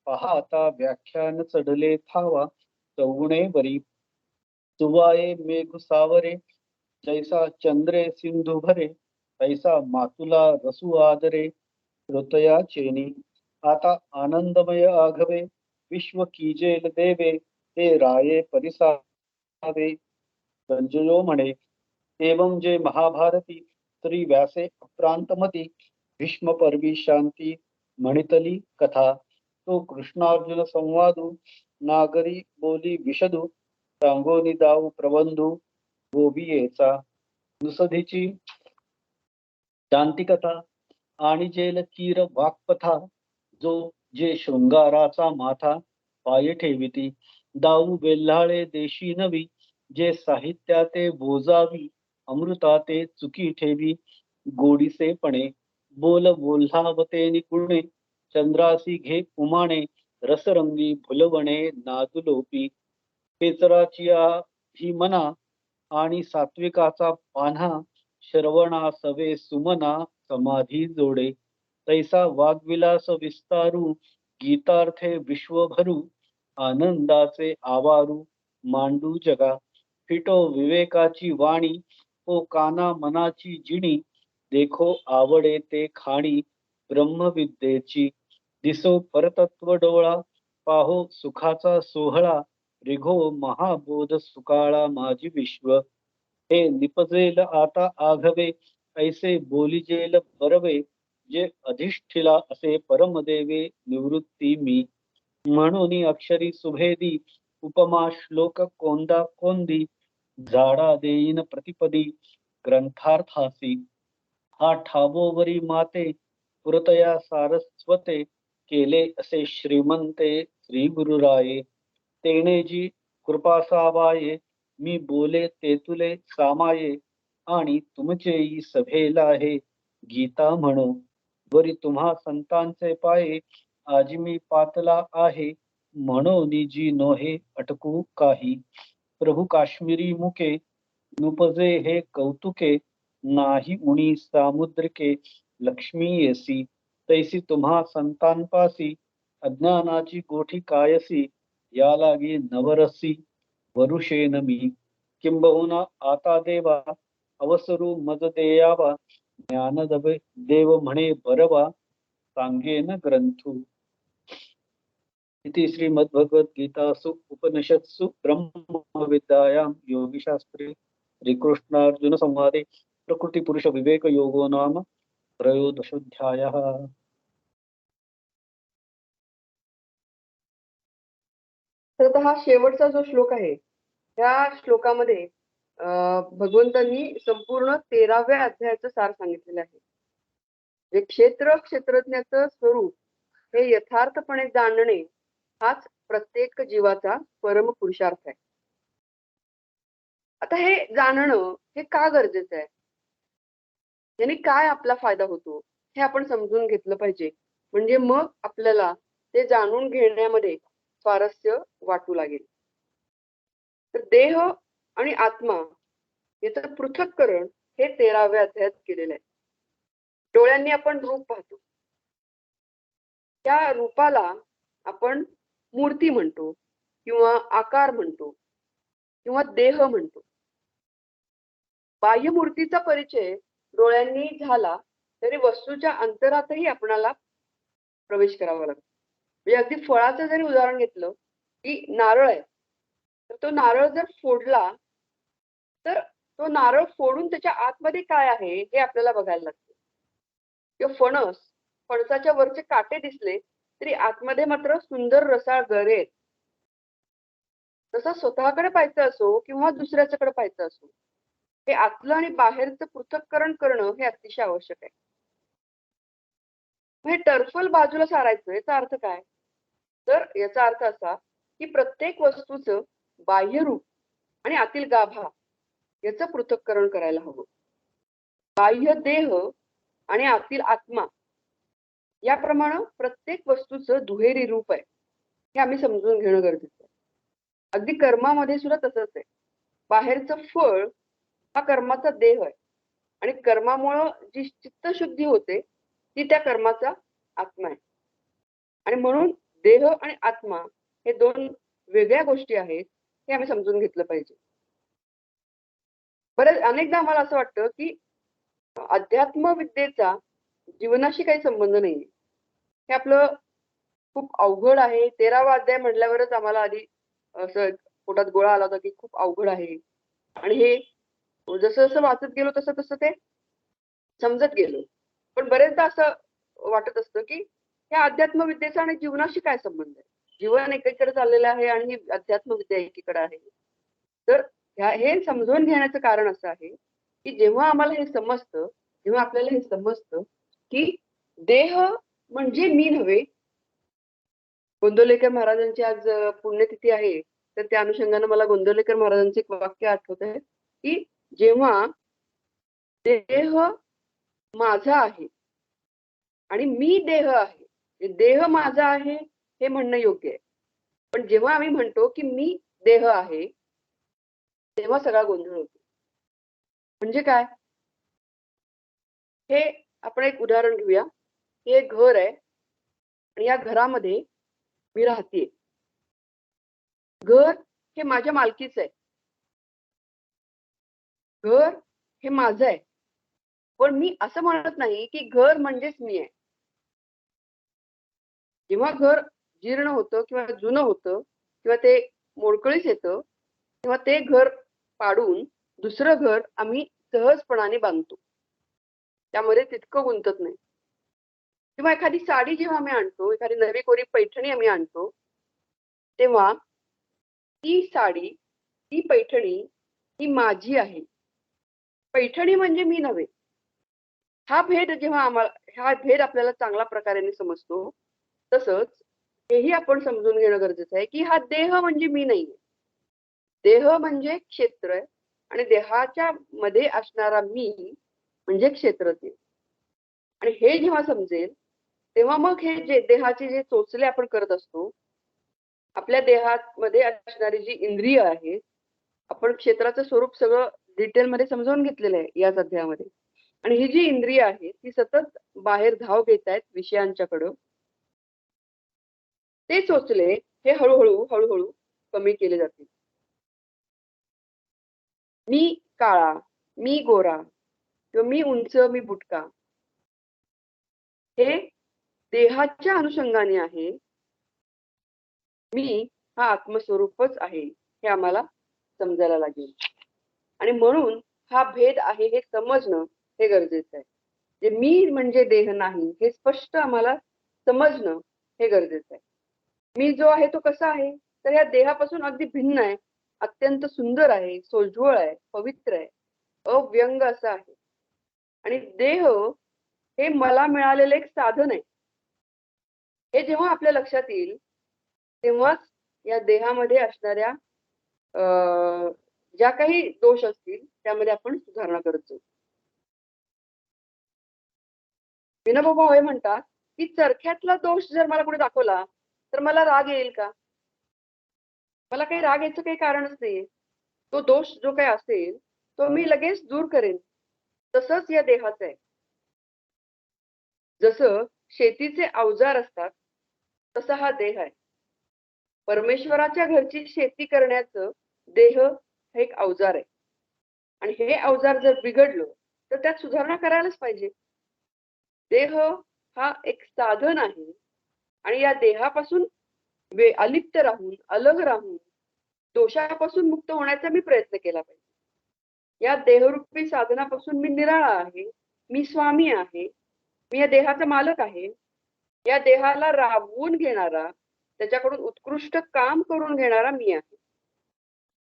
पाहता व्याख्यान चढले थावा चौगुणे वरी तुवाये मेघ सावरे जैसा चंद्रे सिंधू भरे तैसा मातुला रसू आदरे श्रोतया चेनी आता आनंदमय आघवे विश्व कीजेल देवे ते राये परिसावे संजयो म्हणे. एवं जे महाभारती श्री व्यासे अप्रांतमती भीष्म पर्वी शांती म्हणितली कथा तो कृष्णार्जुन संवादू नागरी बोली विशदू सांगोनी दाऊ प्रबंधू गोबियेचा नुसधीची शांतिकथा आणि जेल कीर वाक्पथा जो जे शृंगाराचा माथा पाय ठेविती दाऊ वेल्हाळे देशी नवी जे साहित्याते बोजावी अमृताते चुकी ठेवी गोडीसेपणे बोल बोल्हावते निपुणे चंद्रासी घे उमाणे रसरंगी भुलवणे नादुलोपी पेचराचिया ही मना आणि सात्विकाचा पान्हा श्रवणा सवे सुमना समाधी जोडे तैसा वाग्विलास विस्तारू गीतार्थे विश्वभरू आनंदाचे आवारू मांडू जगा फिटो विवेकाची वाणी ओ काना मनाची जिणी देखो आवडे ते खाणी ब्रह्मविद्येची दिसो परतत्व डोळा पाहो सुखाचा सोहळा रिघो महाबोध सुकाळा माझी विश्व हे निपजेल आता आघवे ऐसे बोलिजेल बरवे जे अधिष्ठिला असे परमदेवे निवृत्ती मी म्हणून अक्षरी सुभेदी उपमा श्लोक कोंदा कोंदी झाडा देईन प्रतिपदी ग्रंथार्थासी हा ठावोवरी माते पुरतया सारस्वते केले असे श्रीमंते श्री गुरुराये तेने जी कृपा सावाये मी बोले तेतुले सामाये आणि तुमचेही सभेला आहे गीता म्हणो वरी तुम्हा संतांचे पाये आज मी पातला आहे म्हणून जी नोहे अटकू काही प्रभू काश्मीरी मुके नुपजे हे कौतुके नाही उणी सामुद्रिके लक्ष्मी येसी तैसी तुम्हा संतांपासी अज्ञानाची गोठी कायसी या लागी नवरसी वरुषेन मी किंबहुना आता देवा अवसरू मज देयावा ज्ञान देव म्हणे बरवा सांगेन ग्रंथू. इति श्रीमद्भगवद्गीतासु उपनिषत्सु ब्रह्मविद्यायां योगशास्त्रे श्रीकृष्णार्जुन संवादे प्रकृतिपुरुष विवेक योगो नाम त्रयोदशोऽध्यायः. तर आता हा शेवटचा जो श्लोक आहे त्या श्लोकामध्ये भगवंतांनी संपूर्ण 13व्या अध्यायाचं सार सांगितलेलं आहे. जे क्षेत्रज्ञाचं स्वरूप हे यथार्थपणे जाणणे हाच प्रत्येक जीवाचा परम पुरुषार्थ आहे. आता हे जाणणं हे का गरजेचं आहे, याने काय आपला फायदा होतो हे आपण समजून घेतलं पाहिजे. म्हणजे मग आपल्याला ते जाणून घेण्यामध्ये स्वारस्य वाटू लागेल. तर देह आणि आत्मा याचं पृथक्करण हे 13व्या अध्यायात केलेलं आहे. डोळ्यांनी आपण रूप पाहतो, त्या रूपाला आपण मूर्ती म्हणतो किंवा आकार म्हणतो किंवा देह म्हणतो. बाह्य मूर्तीचा परिचय डोळ्यांनी झाला तरी वस्तूच्या अंतरातही आपणाला प्रवेश करावा लागतो. म्हणजे अगदी फळाचं जरी उदाहरण घेतलं की नारळ आहे, तर तो नारळ जर फोडला तर तो नारळ फोडून त्याच्या आतमध्ये काय आहे हे आपल्याला बघायला लागतं. किंवा फणसाच्या वरचे काटे दिसले तरी आतमध्ये मात्र सुंदर रसाळ गरे आहेत. तसं स्वतःकडे पाहायचं असो किंवा दुसऱ्याच्याकडे पाहायचं असो, हे आतलं आणि बाहेरचं पृथक्करण करणं हे अतिशय आवश्यक आहे. हे टर्फल बाजूला सारायचं याचा अर्थ काय? तर याचा अर्थ असा की प्रत्येक वस्तूचं बाह्य रूप आणि आतील गाभा याचं पृथक्करण करायला हवं. बाह्य देह आणि आतील आत्मा याप्रमाणे प्रत्येक वस्तूचं दुहेरी रूप आहे हे आम्ही समजून घेणं गरजेचं आहे. अगदी कर्मामध्ये सुद्धा तसंच आहे. बाहेरचं फळ हा कर्माचा देह आहे आणि कर्मामुळं जी चित्तशुद्धी होते ती त्या कर्माचा आत्मा आहे. आणि म्हणून देह आणि आत्मा हे दोन वेगळ्या गोष्टी आहेत हे आम्ही समजून घेतलं पाहिजे. बरेच अनेकदा आम्हाला असं वाटतं की अध्यात्म विद्येचा जीवनाशी काही संबंध नाहीये. हे आपलं खूप अवघड आहे. 13वा अध्याय म्हटल्यावरच आम्हाला आधी असं पोटात गोळा आला होता की खूप अवघड आहे. आणि हे जसं जसं वाचत गेलो तसं तसं ते समजत गेलो. पण बरेचदा असं वाटत असतं की ह्या अध्यात्म विद्येचा आणि जीवनाशी काय संबंध आहे. जीवन एकीकडे चाललेलं आहे आणि अध्यात्म विद्या एकीकडे आहे. तर हे समजून घेण्याचं कारण असं आहे की जेव्हा आम्हाला हे समजतं, जेव्हा आपल्याला हे समजतं की देह म्हणजे मी नव्हे. गोंदवलेकर महाराजांची आज पुण्यतिथी आहे, तर त्या अनुषंगाने मला गोंदवलेकर महाराजांचे एक वाक्य आठवत आहे की जेव्हा देह माझा आहे आणि मी देह आहे, देह माझा आहे हे म्हणणं योग्य आहे. पण जेव्हा आम्ही म्हणतो की मी देह आहे तेव्हा सगळा गोंधळ होतो. म्हणजे काय? हे आपण एक उदाहरण घेऊया. हे एक घर आहे आणि या घरामध्ये मी राहते. घर हे माझ्या मालकीचं आहे. घर हे माझं आहे. पण मी असं म्हणत नाही की घर म्हणजेच मी आहे. जेव्हा घर जीर्ण होतं किंवा जुनं होतं किंवा ते मोडकळीस येतं तेव्हा ते घर पाडून दुसरं घर आम्ही सहजपणाने बांधतो. त्यामध्ये तितकं गुंतत नाही. किंवा एखादी साडी जेव्हा आम्ही आणतो, एखादी नवी कोरी पैठणी आम्ही आणतो, तेव्हा ती साडी, ती पैठणी ही माझी आहे. पैठणी म्हणजे मी नव्हे. हा भेद आपल्याला चांगल्या प्रकारे समजतो. तसंच हेही आपण समजून घेणं गरजेचं आहे की हा देह म्हणजे मी नाहीये. देह म्हणजे क्षेत्र आहे आणि देहाच्या मध्ये असणारा मी म्हणजे क्षेत्रज्ञ. आणि हे जेव्हा समजेल तेव्हा मग हे जे देहाचे जे चोचले आपण करत असतो, आपल्या देहामध्ये असणारी जी इंद्रिय आहेत, आपण क्षेत्राचं स्वरूप सगळं डिटेलमध्ये समजावून घेतलेलं आहे याच अध्यायामध्ये. आणि ही जी इंद्रिय आहे ती सतत बाहेर धाव घेत आहेत विषयांच्याकडं. ते चोचले हे हळूहळू हळूहळू कमी केले जातील. मी काळा, मी गोरा किंवा मी उंच, मी बुटका, हे देहाच्या अनुषंगाने आहे. मी हा आत्मस्वरूपच आहे हे आम्हाला समजायला लागेल. आणि म्हणून हा भेद आहे हे समजणं हे गरजेचं आहे. जे मी म्हणजे देह नाही हे स्पष्ट आम्हाला समजणं हे गरजेचं आहे. मी जो आहे तो कसा आहे, तर या देहापासून अगदी भिन्न आहे, अत्यंत सुंदर आहे, सोज्वळ आहे, पवित्र आहे, अव्यंग असा आहे. आणि देह हे मला मिळालेलं एक साधन आहे. हे जेव्हा आपल्या लक्षात येईल तेव्हाच या देहामध्ये असणाऱ्या ज्या काही दोष असतील त्यामध्ये आपण सुधारणा करत जाऊ. विनोबा भावे म्हणतात की चरख्यातला दोष जर मला कोणी दाखवला तर मला राग येईल का? मला काही राग यायचं काही कारणच नाहीये. तो दोष जो काही असेल तो मी लगेच दूर करेन. तसंच या देहाचं आहे. जसं शेतीचे अवजार असतात तसा हा देह आहे. परमेश्वराच्या घरची शेती करण्याचं देह हे एक अवजार आहे. आणि हे अवजार जर बिघडलं तर त्यात सुधारणा करायलाच पाहिजे. देह हा एक साधन आहे आणि या देहापासून अलिप्त राहून, अलग राहून, दोषापासून मुक्त होण्याचा मी प्रयत्न केला पाहिजे. या देहरूपी साधनापासून मी निराळा आहे, मी स्वामी आहे, मी या देहाचा मालक आहे. या देहाला राबवून घेणारा, त्याच्याकडून उत्कृष्ट काम करून घेणारा मी आहे.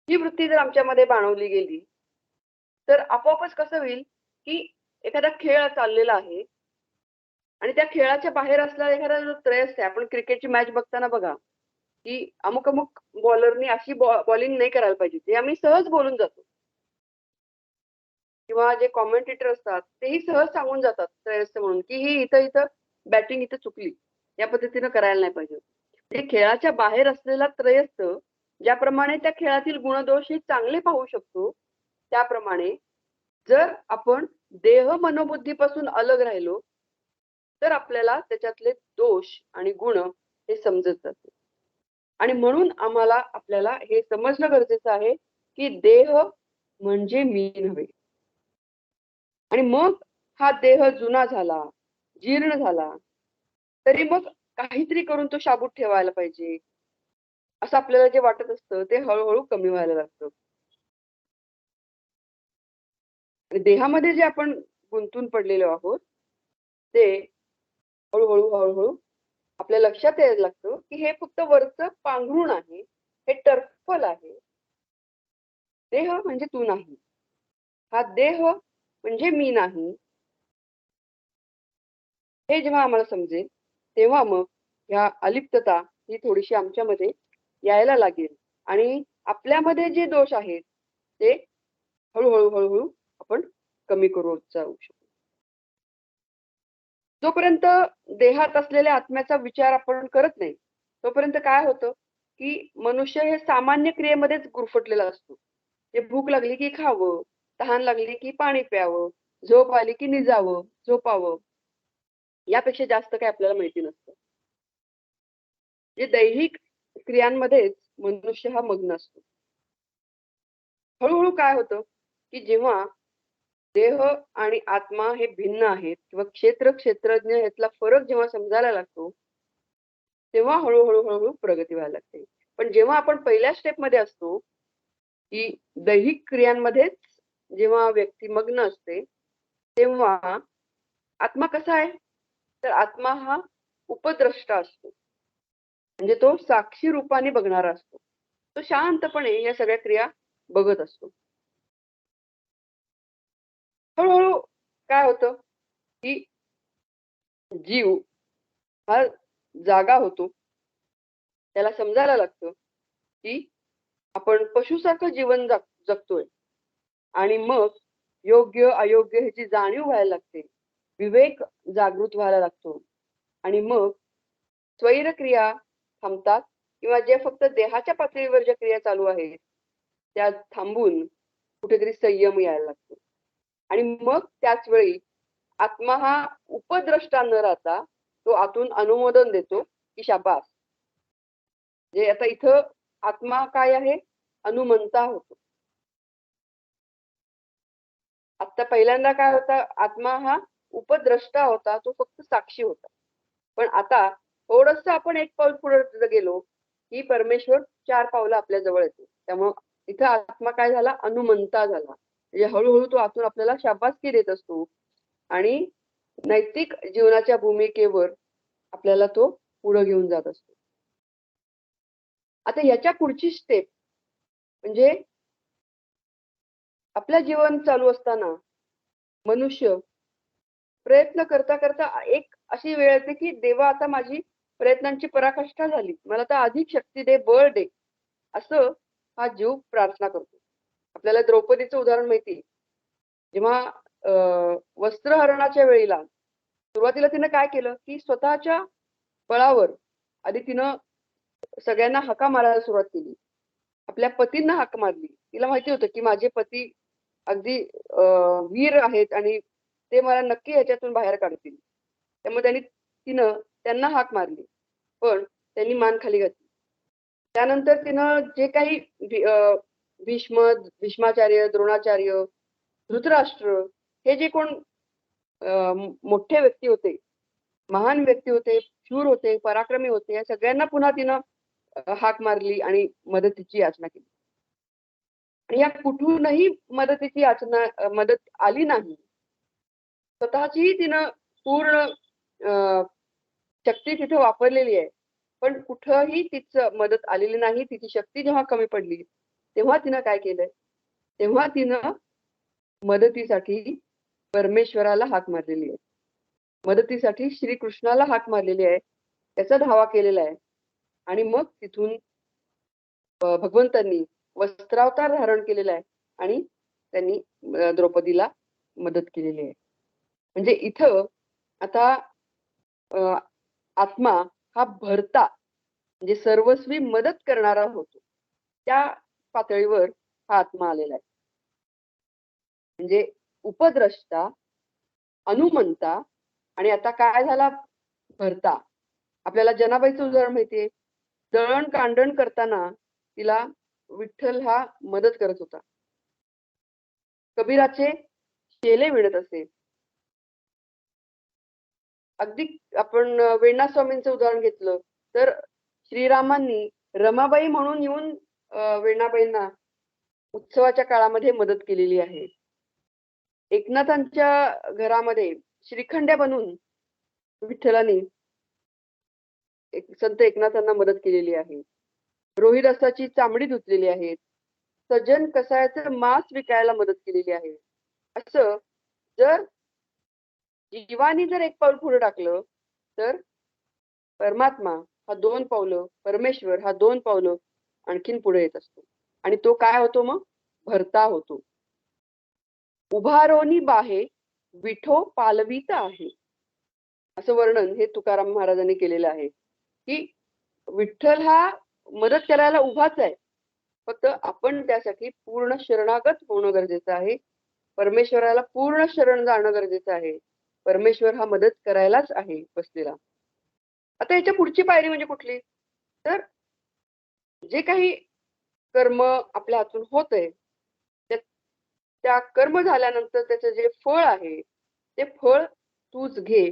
ही वृत्ती जर आमच्यामध्ये बाणवली गेली तर आपोआपच कसं होईल की एखादा खेळ चाललेला आहे आणि त्या खेळाच्या बाहेर असलेला एखादा जो त्रयस्थ आहे, आपण क्रिकेटची मॅच बघताना बघा की अमुक अमुक बॉलरनी अशी बॉलिंग नाही करायला पाहिजे, ते आम्ही सहज बोलून जातो. किंवा जे कॉमेंटेटर असतात तेही सहज सांगून जातात त्रयस्थ म्हणून की ही इथं इथं बॅटिंग इथं चुकली, या पद्धतीनं करायला नाही पाहिजे. म्हणजे खेळाच्या बाहेर असलेला त्रयस्थ ज्याप्रमाणे त्या खेळातील गुणदोष हे चांगले पाहू शकतो, त्याप्रमाणे जर आपण देह मनोबुद्धीपासून अलग राहिलो तर आपल्याला त्याच्यातले दोष आणि गुण हे समजत जाते. आणि म्हणून आम्हाला आपल्याला हे समजणं गरजेचं आहे की देह म्हणजे मी नव्हे. आणि मग हा देह जुना झाला, जीर्ण झाला, तरी मग काहीतरी करून तो शाबूत ठेवायला पाहिजे असं आपल्याला जे वाटत असतं ते हळूहळू कमी व्हायला लागतं. आणि देहामध्ये जे आपण गुंतून पडलेलो आहोत ते हळूहळू हळूहळू आपल्या लक्षात यायला लागतं की हे फक्त वरचं पांघरूण आहे, हे टर्फल आहे. देह म्हणजे तू नाही, हा देह म्हणजे मी नाही, हे जेव्हा आम्हाला समजेल तेव्हा मग ह्या अलिप्तता ही थोडीशी आमच्यामध्ये यायला लागेल आणि आपल्यामध्ये जे दोष आहेत ते हळूहळू हळूहळू आपण कमी करू जाऊ शकतो. जोपर्यंत देहात असलेल्या आत्म्याचा विचार आपण करत नाही तोपर्यंत काय होतं की मनुष्य हे सामान्य क्रियेमध्येच गुरफटलेला असतो. ते भूक लागली की खावं, तहान लागली की पाणी प्यावं, झोप आली की निजावं, झोपावं, यापेक्षा जास्त काही आपल्याला माहिती नसतं. जे दैहिक क्रियांमध्येच मनुष्य हा मग्न असतो. हळूहळू काय होतं की जेव्हा देह आणि आत्मा हे भिन्न आहेत किंवा क्षेत्रज्ञ यातला फरक जेव्हा समजायला लागतो तेव्हा हळूहळू हळूहळू प्रगती व्हायला लागते. पण जेव्हा आपण पहिल्या स्टेपमध्ये असतो की दैहिक क्रियांमध्येच जेव्हा व्यक्ती मग्न असते तेव्हा आत्मा कसा आहे, तर आत्मा हा उपद्रष्टा असतो. म्हणजे तो साक्षी रूपाने बघणारा असतो. तो शांतपणे या सगळ्या क्रिया बघत असतो. हळूहळू काय होतं की जीव हा जागा होतो. त्याला समजायला लागतं की आपण पशुसारखं जीवन जगतोय आणि मग योग्य अयोग्य ह्याची जाणीव व्हायला लागते. विवेक जागृत व्हायला लागतो आणि मग स्वैरक्रिया थांबतात किंवा जे फक्त देहाच्या पातळीवर ज्या क्रिया चालू आहेत त्या थांबून कुठेतरी संयम यायला लागतो. आणि मग त्याच वेळी आत्मा हा उपद्रष्टा न राहता तो आतून अनुमोदन देतो की शाबास. जे आता इथं आत्मा काय आहे? अनुमंता होतो. आता पहिल्यांदा काय होता? आत्मा हा उपद्रष्टा होता, तो फक्त साक्षी होता. पण आता थोडंसं आपण एक पाऊल पुढे गेलो की परमेश्वर 4 पावलं आपल्या जवळ येतो. त्यामुळं इथं आत्मा काय झाला? अनुमंता झाला. म्हणजे हळूहळू तो आतून आपल्याला शाबासकी देत असतो आणि नैतिक जीवनाच्या भूमिकेवर आपल्याला तो पुढे घेऊन जात असतो. आता ह्याच्या पुढची स्टेप म्हणजे आपलं जीवन चालू असताना मनुष्य प्रयत्न करता करता एक अशी वेळ येते की देवा आता माझी प्रयत्नांची पराकाष्ठा झाली. मला आता अधिक शक्ती दे, बळ दे. असं हा जीव प्रार्थना करतो. आपल्याला द्रौपदीचं उदाहरण माहिती आहे. जेव्हा वस्त्रहरणाच्या वेळेला सुरुवातीला तिनं काय केलं की स्वतःच्या बळावर आधी तिनं सगळ्यांना हाका मारायला सुरुवात केली. आपल्या पतींना हाक मारली. तिला माहिती होतं की माझे पती अगदी वीर आहेत आणि ते मला नक्की ह्याच्यातून बाहेर काढतील. त्यामुळे तिनं त्यांना हाक मारली. पण त्यांनी मान खाली घातली. त्यानंतर तिनं जे काही भीष्माचार्य, द्रोणाचार्य, धृतराष्ट्र हे जे कोण मोठे व्यक्ती होते, महान व्यक्ती होते, शूर होते, पराक्रमी होते, या सगळ्यांना पुन्हा तिनं हाक मारली आणि मदतीची याचना केली. आणि या कुठूनही मदतीची याचना मदत आली नाही. स्वतःचीही तिनं पूर्ण शक्ती तिथे वापरलेली आहे. पण कुठंही तिचं मदत आलेली नाही. तिची शक्ती जेव्हा कमी पडली, तेव्हा तिनं काय केलंय? तेव्हा तिनं मदतीसाठी परमेश्वराला हाक मारलेली आहे. मदतीसाठी श्रीकृष्णाला हाक मारलेली आहे. त्याचा धावा केलेला आहे. आणि मग तिथून भगवंतांनी वस्त्रावतार धारण केलेला आहे आणि त्यांनी द्रौपदीला मदत केलेली आहे. म्हणजे इथं आता आत्मा हा भरता म्हणजे सर्वस्वी मदत करणारा होतो. त्या पातळीवर हा आत्मा आलेला आहे. म्हणजे उपद्रष्टा, अनुमंता आणि आता काय झाला? भरता. आपल्याला जनाबाईचं उदाहरण माहितीये. दळण कांडण करताना तिला विठ्ठल हा मदत करत होता. कबीराचे शेले विणत असे. अगदी आपण वेणा स्वामींचं उदाहरण घेतलं तर श्रीरामांनी रमाबाई म्हणून येऊन वेणाबाईंना उत्सवाच्या काळामध्ये मदत केलेली आहे. एकनाथांच्या घरामध्ये श्रीखंड्या बनवून विठ्ठलाने संत एकनाथांना मदत केलेली आहे. रोहिदासाची चामडी धुतलेली आहे. सज्जन कसायाचं मांस विकायला मदत केलेली आहे. असं जर जीवानी जर एक पाऊल पुढे टाकलं तर परमात्मा हा 2 पावलं, परमेश्वर हा 2 पावलं आणखीन पुढे येत असतो. आणि तो काय होतो मग? भरता होतो. उभारोनी बाहे विठो पालवीत आहे. असं वर्णन हे तुकाराम महाराजांनी केलेलं आहे की विठ्ठल हा मदत करायला उभाच आहे. फक्त आपण त्यासाठी पूर्ण शरणागत होणं गरजेचं आहे. परमेश्वराला पूर्ण शरण जाणं गरजेचं आहे. परमेश्वर हा मदत करायलाच आहे बसलेला. आता याच्या पुढची पायरी म्हणजे कुठली? तर जे काही कर्म आपल्या हातून होतंय, त्या कर्म झाल्यानंतर त्याचं जे फळ आहे, ते फळ तूच घे,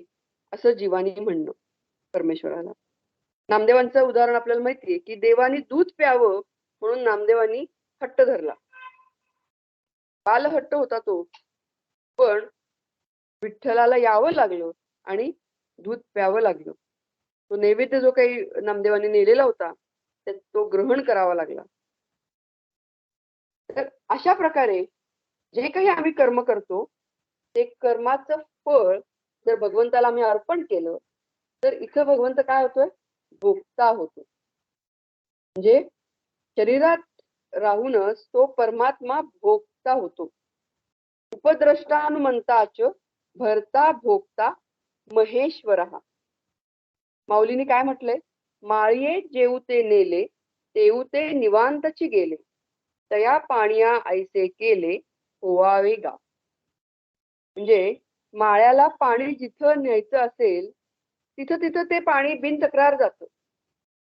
असं जीवानी म्हणणं परमेश्वराला. नामदेवांचं उदाहरण आपल्याला माहितीये की देवानी दूध प्यावं म्हणून नामदेवांनी हट्ट धरला. बालहट्ट होता तो, पण विठ्ठलाला यावं लागलं आणि दूध प्यावं लागलं. तो नैवेद्य जो काही नामदेवांनी नेलेला होता, तो ग्रहण करावा लागला. तर अशा प्रकारे जे काही आम्ही कर्म करतो, ते कर्माचं फळ जर भगवंताला आम्ही अर्पण केलं, तर इथं भगवंत काय होतोय? भोगता होतो. म्हणजे शरीरात राहूनच तो परमात्मा भोगता होतो. उपद्रष्टानुमंताच भरता भोगता महेश्वरः. माऊलीने काय म्हटलंय? माळिये जेऊते नेले, तेऊते निवांतची गेले, तया पाणिया ऐसे केले होवावे गा. म्हणजे माळ्याला पाणी जिथं न्यायचं असेल तिथं तिथं ते पाणी बिनतक्रार जातं.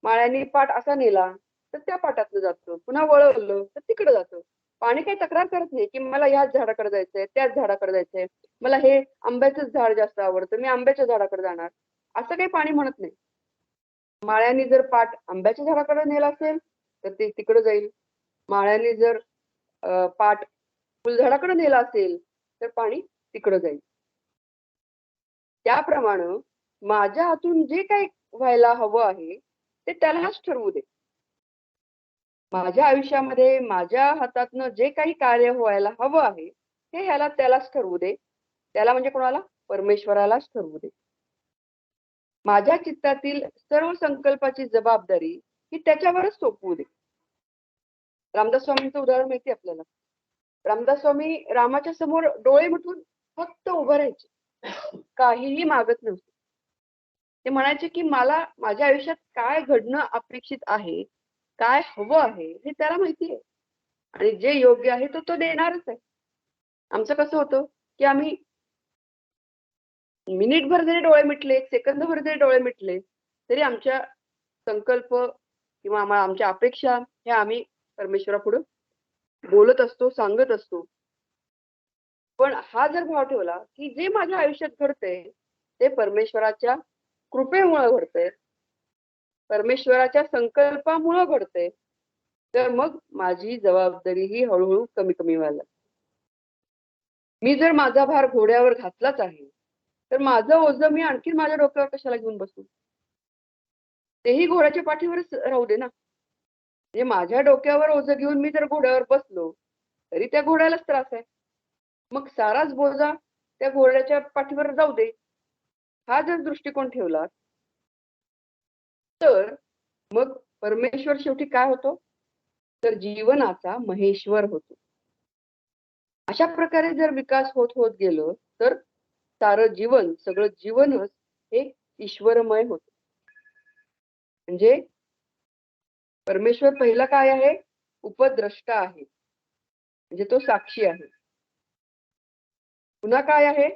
माळ्याने पाट असा नेला तर त्या पाटातनं जातं, पुन्हा वळवलं तर तिकडे जातं. पाणी काही तक्रार करत नाही की मला ह्याच झाडाकडे जायचंय, त्याच झाडाकडे जायचंय, मला हे आंब्याचंच झाड जास्त आवडतं, मी आंब्याच्या झाडाकडे जाणार, असं काही पाणी म्हणत नाही. माळ्याने जर पाट आंब्याच्या झाडाकडे नेला असेल तर ते तिकडे जाईल. माळ्याने जर पाट फुलझाडाकडे नेला असेल तर पाणी तिकडे जाईल. त्याप्रमाणे माझ्या हातून जे काही व्हायला हवं आहे ते त्यालाच ठरवू दे. माझ्या आयुष्यामध्ये माझ्या हातातनं जे काही कार्य व्हायला हवं आहे हे ह्याला त्यालाच ठरवू दे. त्याला म्हणजे कोणाला? परमेश्वरालाच ठरवू दे. माझ्या चित्तातील सर्व संकल्पाची जबाबदारी ही त्याच्यावरच सोपवू दे. रामदास स्वामींचं उदाहरण माहिती आपल्याला. रामदास स्वामी रामाच्या समोर डोळे मिटून फक्त उभं राहायचे, काहीही मागत नव्हते. ते म्हणायचे की मला माझ्या आयुष्यात काय घडणं अपेक्षित आहे, काय हवं आहे हे त्याला माहिती आहे आणि जे योग्य आहे तो तो देणारच आहे. आमचं कसं होतं की आम्ही मिनिटभर जरी डोळे मिटले, एक सेकंदभर जरी डोळे मिटले तरी आमच्या संकल्प किंवा आमच्या अपेक्षा ह्या आम्ही परमेश्वरापुढे बोलत असतो, सांगत असतो. पण हा जर भाव ठेवला की जे माझ्या आयुष्यात घडतंय ते परमेश्वराच्या कृपेमुळे घडतंय, परमेश्वराच्या संकल्पामुळे घडतंय, तर मग माझी जबाबदारी ही हळूहळू कमी कमी व्हायला लागते. मी जर माझा भार घोड्यावर घातलाच आहे तर माझं ओझं मी आणखीन माझ्या डोक्यावर कशाला घेऊन बसू? तेही घोड्याच्या पाठीवरच राहू दे ना. म्हणजे माझ्या डोक्यावर ओझं घेऊन मी जर घोड्यावर बसलो तरी त्या घोड्यालाच त्रास आहे. मग साराच बोजा त्या घोड्याच्या पाठीवर जाऊ दे. हा जर दृष्टिकोन ठेवला तर मग परमेश्वर शेवटी काय होतो? तर जीवनाचा महेश्वर होतो. अशा प्रकारे जर विकास होत होत गेलो तर सारं जीवन, सगळं जीवनच हे ईश्वरमय होतं. म्हणजे परमेश्वर पहिला काय आहे? उपद्रष्टा आहे. म्हणजे तो साक्षी आहे. पुन्हा काय आहे?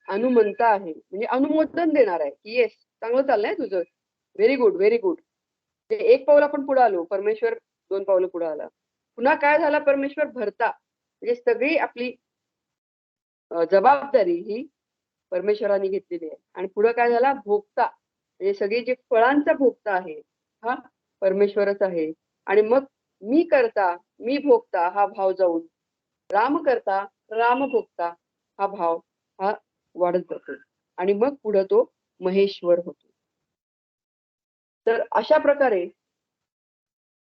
अनुमंता आहे. म्हणजे अनुमोदन देणार आहे की येस, चांगलं चाललंय तुझं. Very good, very good. म्हणजे एक पाऊल आपण पुढे आलो, परमेश्वर 2 पावलं पुढे आला. पुन्हा काय झाला? परमेश्वर भरता. म्हणजे सगळी आपली जबाबदारी ही परमेश्वराने घेतलेली आहे. आणि पुढे काय झाला? भोगता. म्हणजे सगळी जी फळांचा भोगता आहे हा परमेश्वरच आहे. आणि मग मी करता, मी भोगता हा भाव जाऊन राम करता, राम भोगता हा भाव हा वाढत जातो आणि मग पुढे तो महेश्वर होतो. तर अशा प्रकारे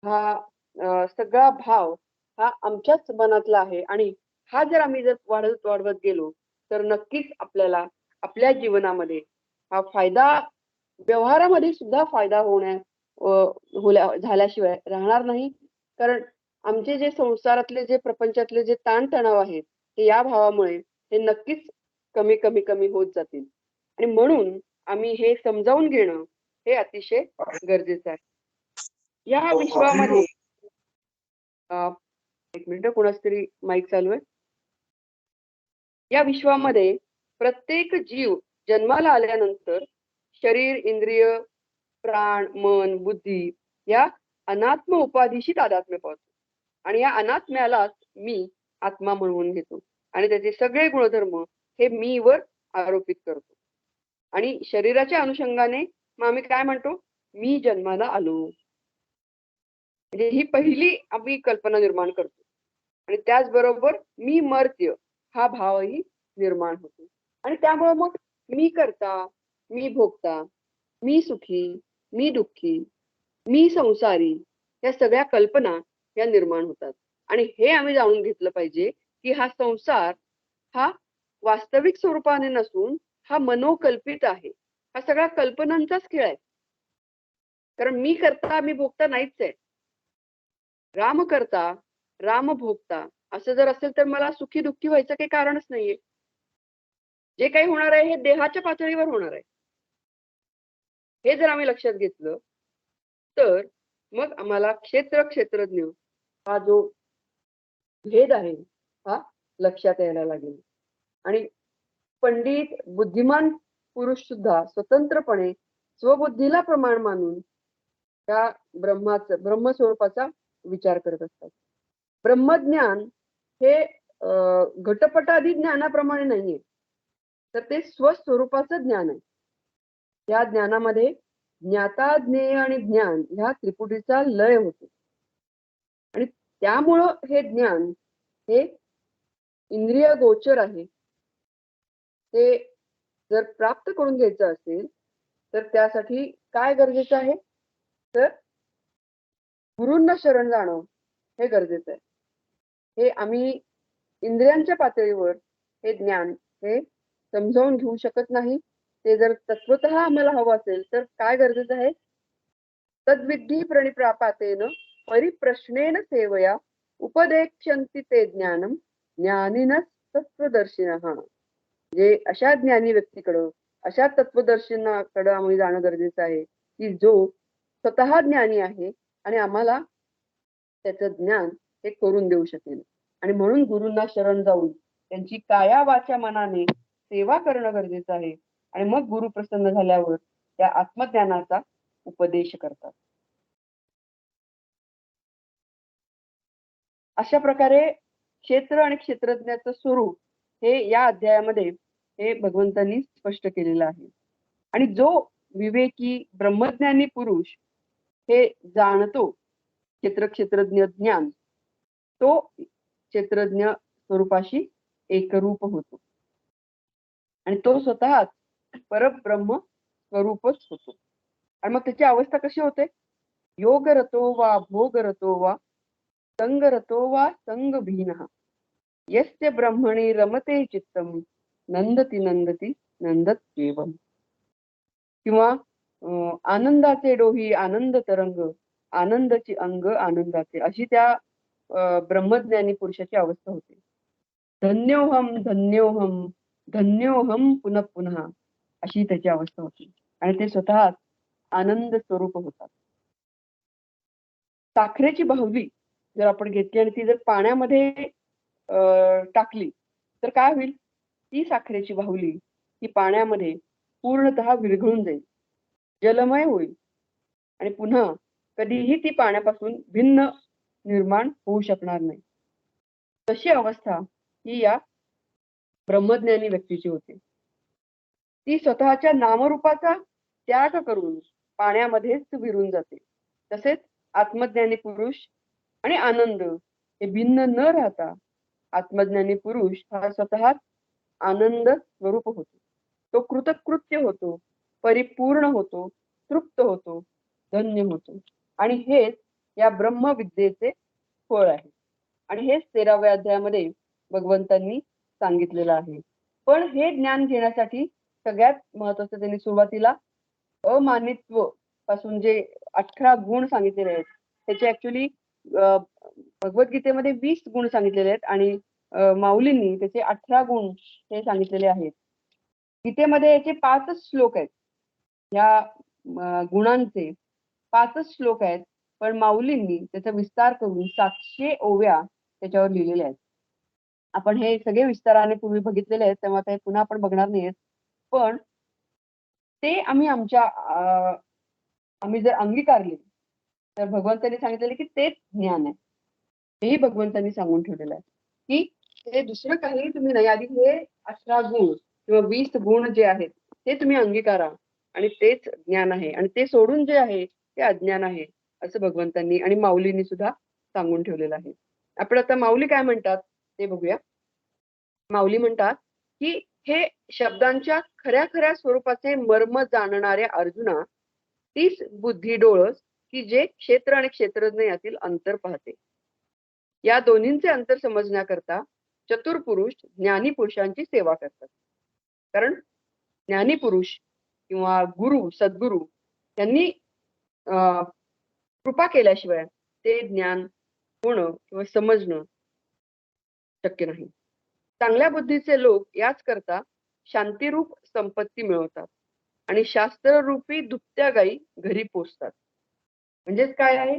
हा सगळा भाव हा आमच्याच मनातला आहे आणि हा जर आम्ही जर वाढवत वाढवत गेलो तर नक्कीच आपल्याला आपल्या जीवनामध्ये हा फायदा, व्यवहारामध्ये सुद्धा फायदा झाल्याशिवाय राहणार नाही. कारण आमचे जे संसारातले जे प्रपंचातले जे ताणतणाव आहेत ते या भावामुळे हे नक्कीच कमी कमी कमी होत जातील. आणि म्हणून आम्ही हे समजावून घेणं हे अतिशय गरजेचं आहे. या विश्वामध्ये एक मिनिट, कोणाच तरी माईक चालू आहे. या विश्वामध्ये प्रत्येक जीव जन्माला आल्यानंतर शरीर, इंद्रिय, प्राण, मन, बुद्धी या अनात्म उपाधीशी तादात्म्य पावतो आणि या अनात्म्यालाच मी आत्मा म्हणून घेतो आणि त्याचे सगळे गुणधर्म हे मी वर आरोपित करतो. आणि शरीराच्या अनुषंगाने मग आम्ही काय म्हणतो? मी जन्माला आलो. म्हणजे ही पहिली आम्ही कल्पना निर्माण करतो आणि त्याचबरोबर मी मर्त्य हा भावही निर्माण होतो. आणि त्यामुळे मग मी करता, मी भोगता, मी सुखी, मी दुःखी, मी संसारी या सगळ्या कल्पना या निर्माण होतात. आणि हे आम्ही जाणून घेतलं पाहिजे की हा संसार हा वास्तविक स्वरूपाने नसून हा मनोकल्पित आहे. हा सगळा कल्पनांचाच खेळ आहे. कारण मी करता, मी भोगता नाहीच आहे. राम करता, राम भोगता असं जर असेल तर मला सुखी दुःखी व्हायचं काही कारणच नाहीये. जे काही होणार आहे हे देहाच्या पातळीवर होणार आहे. हे जर आम्ही लक्षात घेतलं तर मग आम्हाला क्षेत्रज्ञ हा जो भेद आहे हा लक्षात यायला लागेल. आणि पंडित बुद्धिमान पुरुष सुद्धा स्वतंत्रपणे स्वबुद्धीला प्रमाण मानून त्या ब्रह्मस्वरूपाचा विचार करत असतात. ब्रह्मज्ञान हे घटपटादी ज्ञानाप्रमाणे नाहीये, तर ते स्वस्वरूपाचं ज्ञान आहे. या ज्ञानामध्ये ज्ञाता, ज्ञेय आणि ज्ञान ह्या त्रिपुटीचा लय होतो. आणि त्यामुळं हे ज्ञान हे इंद्रिय गोचर आहे. ते जर प्राप्त करून घ्यायचं असेल तर त्यासाठी काय गरजेचं आहे, तर गुरूंना शरण जाणं हे गरजेचं आहे. हे आम्ही इंद्रियांच्या पातळीवर हे ज्ञान हे समजावून घेऊ शकत नाही. ते जर तत्वतः आम्हाला हवं असेल तर काय गरजेचं आहे, तद्विद्धी प्रणिप्रापातेन परिप्रश्नेन सेवया उपदेक्षन्ति ते ज्ञानम ज्ञानिनः तत्वदर्शिनः. जे अशा ज्ञानी व्यक्तीकडं, अशा तत्वदर्शनाकडं आम्ही जाणं गरजेचं आहे की जो स्वतः ज्ञानी आहे आणि आम्हाला त्याचं ज्ञान हे करून देऊ शकेल. आणि म्हणून गुरूंना शरण जाऊन त्यांची काया वाचा मनाने सेवा करणं गरजेचं आहे. आणि मग गुरु प्रसन्न झाल्यावर त्या आत्मज्ञानाचा उपदेश करतात. अशा प्रकारे क्षेत्र आणि क्षेत्रज्ञाचं स्वरूप हे या अध्यायामध्ये हे भगवंतांनी स्पष्ट केलेलं आहे. आणि जो विवेकी ब्रह्मज्ञानी पुरुष हे जाणतो क्षेत्रज्ञ ज्ञान, तो क्षेत्रज्ञ स्वरूपाशी एकरूप होतो आणि तो स्वतःच परब्रह्म स्वरूपच होतो. आणि मग त्याची अवस्था कशी होते, योगरतो वा भोगरतो वा संगरतो वा संगभीनः यस्य ब्रह्मणि रमते चित्तम नंदती नंदती नंदत्येवम. किंवा आनंदाचे डोही आनंद तरंग आनंदाची अंग आनंदाचे, अशी त्या ब्रह्मज्ञानी पुरुषाची अवस्था होते. धन्योहम धन्योहम धन्योहम पुनः पुन्हा, अशी त्याची अवस्था होती. आणि ते स्वतः आनंद स्वरूप होतात. साखरेची बाहुली जर आपण घेतली आणि ती जर पाण्यामध्ये टाकली तर काय होईल, ती साखरेची बाहुली ही पाण्यामध्ये पूर्णतः विरघळून जाईल, जलमय होईल आणि पुन्हा कधीही ती पाण्यापासून भिन्न निर्माण होऊ शकणार नाही. तशी अवस्था ही या ब्रह्मज्ञानी व्यक्तीची होते. ती स्वतःच्या नामरूपाचा त्याग करून पाण्यामध्येच विरून जाते. तसेच आत्मज्ञानी पुरुष आणि आनंद हे भिन्न न राहता आत्मज्ञानी पुरुष हा स्वतः आनंद स्वरूप होतो. तो कृतकृत्य होतो, परिपूर्ण होतो, तृप्त होतो, धन्य होतो. आणि हेच या ब्रह्मविद्येचे फळ आहे. आणि हेच 13व्या अध्यायामध्ये भगवंतांनी सांगितलेलं आहे. पण हे ज्ञान घेण्यासाठी सगळ्यात महत्वाचं त्यांनी सुरुवातीला अमानित्व पासून जे 18 गुण सांगितलेले आहेत, त्याचे ऍक्च्युली भगवद्गीतेमध्ये 20 गुण सांगितलेले आहेत आणि माऊलींनी त्याचे 18 गुण हे सांगितलेले आहेत. गीतेमध्ये याचे 5च श्लोक आहेत. या गुणांचे 5च श्लोक आहेत, पण माऊलींनी त्याचा विस्तार करून 700 ओव्या त्याच्यावर लिहिलेल्या आहेत. आपण हे सगळे विस्ताराने पूर्वी बघितलेले आहेत, तेव्हा ते पुन्हा आपण बघणार नाहीत. पण ते आम्ही जर अंगीकारले तर भगवंतांनी सांगितलेले की तेच ज्ञान आहे. हेही भगवंतांनी सांगून ठेवलेलं आहे की हे दुसरं काही तुम्ही नाही, आधी हे 18 गुण किंवा 20 गुण जे आहेत ते तुम्ही अंगीकारा आणि तेच ज्ञान आहे. आणि ते सोडून जे आहे ते अज्ञान आहे, असं भगवंतांनी आणि माऊलींनी सुद्धा सांगून ठेवलेलं आहे. आपण आता माऊली काय म्हणतात ते बघूया. माऊली म्हणतात की हे शब्दांच्या खऱ्या खऱ्या स्वरूपाचे मर्म जाणणाऱ्या अर्जुना, तीच बुद्धी डोळस की जे क्षेत्र आणि क्षेत्रज्ञ यातील अंतर पाहते. या दोन्हींचे अंतर समजण्याकरता चतुर पुरुष ज्ञानी पुरुषांची सेवा करतात. कारण ज्ञानी पुरुष किंवा गुरु सद्गुरु यांनी कृपा केल्याशिवाय ते ज्ञान होणं किंवा समजणं शक्य नाही. चांगल्या बुद्धीचे लोक याच करता शांतिरूप संपत्ती मिळवतात आणि शास्त्ररूपी दुभत्या गायी घरी पोचतात. म्हणजेच काय आहे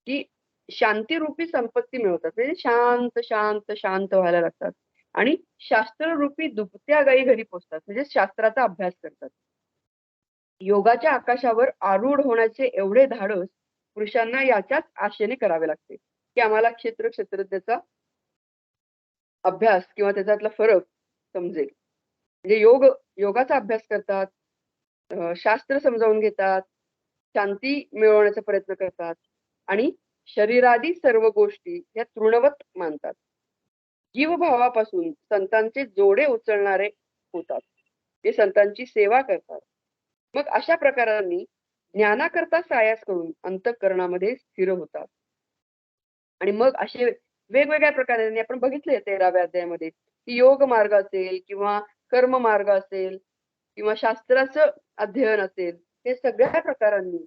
की शांतिरूपी संपत्ती मिळवतात, म्हणजे शांत शांत शांत व्हायला लागतात. आणि शास्त्ररूपी दुभत्या गायी घरी पोचतात, म्हणजे शास्त्राचा अभ्यास करतात. योगाच्या आकाशावर आरूढ होण्याचे एवढे धाडस पुरुषांना याच्याच आशेने करावे लागते, की आम्हाला क्षेत्रज्ञाचा अभ्यास किंवा त्याच्यातला फरक समजेल. म्हणजे योगाचा अभ्यास करतात, शास्त्र समजावून घेतात, शांती मिळवण्याचा प्रयत्न करतात आणि शरीरादी सर्व गोष्टी या तृणवत मानतात. जीवभावापासून संतांचे जोडे उचलणारे होतात. ते संतांची सेवा करतात. मग अशा प्रकारांनी ज्ञानाकरता सायास करून अंतःकरणामध्ये स्थिर होतात. आणि मग असे वेगवेगळ्या प्रकारांनी आपण बघितले 13व्या अध्यायामध्ये, की योग मार्ग असेल किंवा कर्म मार्ग असेल किंवा शास्त्राचं अध्ययन असेल, हे सगळ्या प्रकारांनी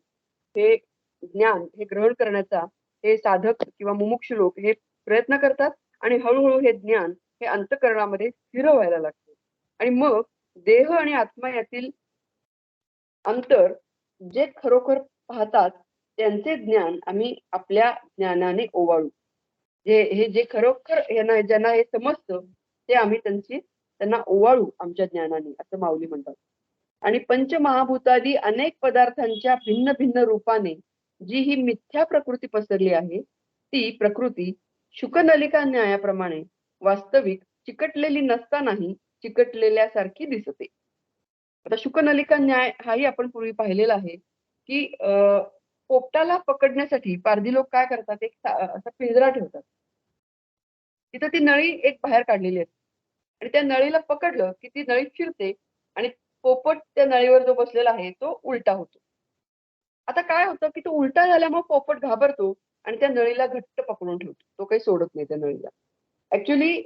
हे ज्ञान हे ग्रहण करण्याचा हे साधक किंवा मुमुक्षु लोक हे प्रयत्न करतात आणि हळूहळू हे ज्ञान हे अंतःकरणामध्ये स्थिर व्हायला लागते. आणि मग देह आणि आत्मा यातील अंतर जे खरोखर पाहतात त्यांचे ज्ञान आम्ही आपल्या ज्ञानाने ओवाळू. जे खरोखर ज्यांना हे समजतं ते आम्ही त्यांना ओवाळू आमच्या ज्ञानाने, असं माऊली म्हणतात. आणि पंचमहाभूतादी अनेक पदार्थांच्या भिन्न भिन्न रूपाने जी ही मिथ्या प्रकृती पसरली आहे, ती प्रकृती शुकनलिका न्यायाप्रमाणे वास्तविक चिकटलेली नसतानाही चिकटलेल्यासारखी दिसते. आता शुकनलिका न्याय हाही आपण पूर्वी पाहिलेला आहे, की पोपटाला पकडण्यासाठी पारधी लोक काय करतात, एक असा पिंजरा ठेवतात. तिथं ती नळी एक बाहेर काढलेली असते आणि त्या नळीला पकडलं की ती नळी फिरते आणि पोपट त्या नळीवर जो बसलेला आहे तो उलटा होतो. आता काय होतं, की तो उलटा झाल्यामुळे पोपट घाबरतो आणि त्या नळीला घट्ट पकडून ठेवतो. तो काही सोडत नाही त्या नळीला. ऍक्च्युली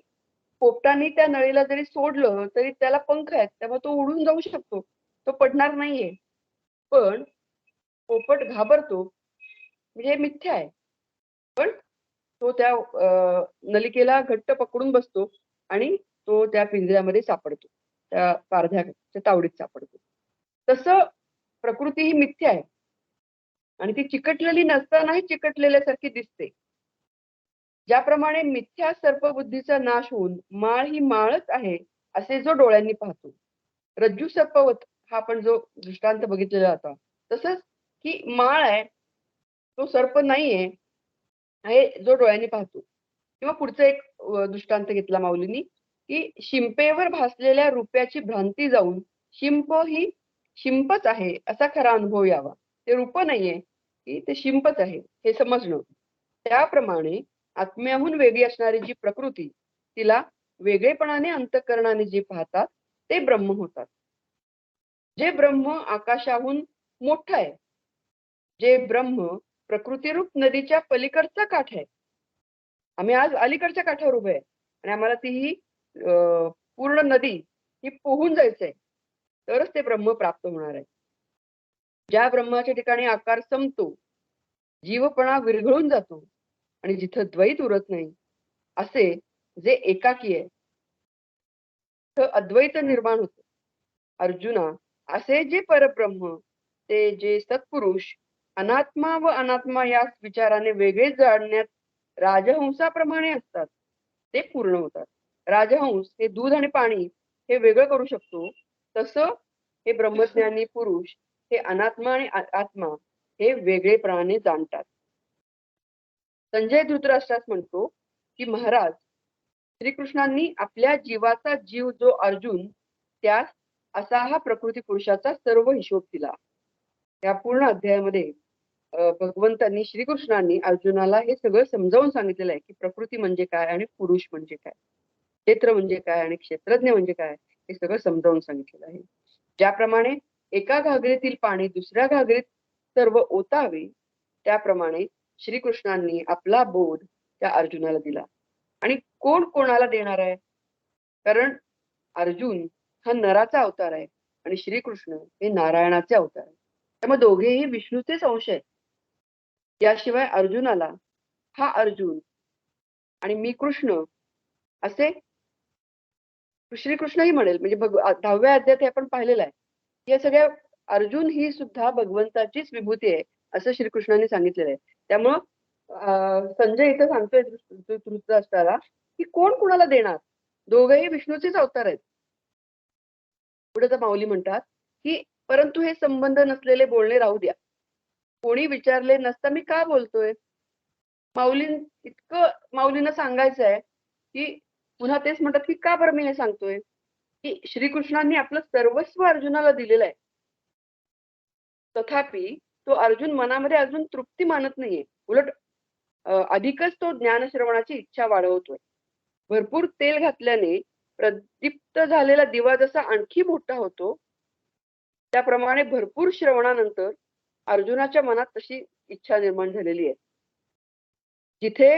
पोपटाने त्या नळीला जरी सोडलं तरी त्याला पंख आहेत, त्यामुळे तो उडून जाऊ शकतो. तो पडणार नाहीये. पण पोपट घाबरतो म्हणजे हे मिथ्या आहे. पण तो त्या नलिकेला घट्ट पकडून बसतो आणि तो त्या पिंजऱ्यामध्ये सापडतो. त्या पारध्याच्या तावडीत सापडतो. तसं प्रकृती ही मिथ्या आहे आणि ती चिकटलेली नसतानाही चिकटलेल्यासारखी दिसते. ज्याप्रमाणे मिथ्या सर्पबुद्धीचा नाश होऊन माळ ही माळच आहे असे जो डोळ्यांनी पाहतो. रज्जू सर्पवत हा आपण जो दृष्टांत बघितलेला होता, तसंच ही माळ आहे, तो सर्प नाहीये, हे जो डोळ्यांनी पाहतो. किंवा पुढचा एक दृष्टांत घेतला माऊलींनी, की शिंपेवर भासलेल्या रुपयाची भ्रांती जाऊन शिंप ही शिंपच आहे असा खरा अनुभव यावा. ते रूप नाहीये, की ते शिंपच आहे हे समजणं. त्याप्रमाणे आत्म्याहून वेगळी असणारी जी प्रकृती, तिला वेगळेपणाने अंतःकरणाने जे पाहतात ते ब्रह्म होतात. जे ब्रह्म आकाशाहून मोठं आहे, जे ब्रह्म प्रकृतिरूप नदीच्या पलीकडचा काठ आहे. आम्ही आज अलीकडच्या काठावर उभे आहे आणि आम्हाला ती ही पूर्ण नदी ही पोहून जायचंय, तरच ते ब्रह्म प्राप्त होणार आहे. ज्या ब्रह्माच्या ठिकाणी आकार संपतो, जीवपणा विरघळून जातो आणि जिथं द्वैत उरत नाही, असे जे एकाकी आहे, तिथं अद्वैत निर्माण होतं. अर्जुना, असे जे परब्रह्म, ते जे सत्पुरुष अनात्मा व अनात्मा या विचाराने वेगळे जाणण्यात राजहंसाप्रमाणे असतात, ते पूर्ण होतात. राजहंस हे दूध आणि पाणी हे वेगळं करू शकतो, तसं हे ब्रह्मज्ञानी पुरुष हे अनात्मा आणि आत्मा हे वेगळेपणाने जाणतात. संजय धृतराष्ट्रास म्हणतो की महाराज, श्रीकृष्णांनी आपल्या जीवाचा जीव जो अर्जुन, त्यास असा हा प्रकृती पुरुषाचा सर्व हिशोब दिला. या पूर्ण अध्यायामध्ये भगवंतांनी श्रीकृष्णांनी अर्जुनाला हे सगळं समजावून सांगितलेलं आहे, की प्रकृती म्हणजे काय आणि पुरुष म्हणजे काय, क्षेत्र म्हणजे काय आणि क्षेत्रज्ञ म्हणजे काय, हे सगळं समजावून सांगितलेलं आहे. ज्याप्रमाणे एका घागरीतील पाणी दुसऱ्या घागरीत सर्व ओतावे, त्याप्रमाणे श्रीकृष्णांनी आपला बोध त्या अर्जुनाला दिला. आणि कोण कोणाला देणार आहे? कारण अर्जुन हा नराचा अवतार आहे आणि श्रीकृष्ण हे नारायणाचे अवतार आहे. त्यामुळे दोघेही विष्णूचेच अंश आहेत. याशिवाय अर्जुनाला हा अर्जुन आणि मी कृष्ण असे श्रीकृष्णही म्हणेल. म्हणजे 10व्या अध्यायात हे आपण पाहिलेलं आहे. या सगळ्या अर्जुन ही सुद्धा भगवंताचीच विभूती आहे असं श्रीकृष्णाने सांगितलेलं आहे. त्यामुळं संजय इथं सांगतोय धृतराष्ट्राला की कोण कुणाला देणार? दोघेही विष्णूचेच अवतार आहेत. पुढे तर माऊली म्हणतात की परंतु हे संबंध नसलेले बोलणे राहू द्या. कोणी विचारले नसता मी का बोलतोय. इतकं माऊलींना सांगायचं आहे की पुन्हा तेच म्हणतात की का बरं मी हे सांगतोय की श्रीकृष्णांनी आपलं सर्वस्व अर्जुनाला दिलेलं आहे. तथापि तो अर्जुन मनामध्ये अजून तृप्ती मानत नाहीये. उलट अधिकच तो ज्ञानश्रवणाची इच्छा वाढवतोय. भरपूर तेल घातल्याने प्रदीप्त झालेला दिवा जसा आणखी मोठा होतो, त्याप्रमाणे भरपूर श्रवणानंतर अर्जुनाच्या मनात तशी इच्छा निर्माण झालेली आहे. जिथे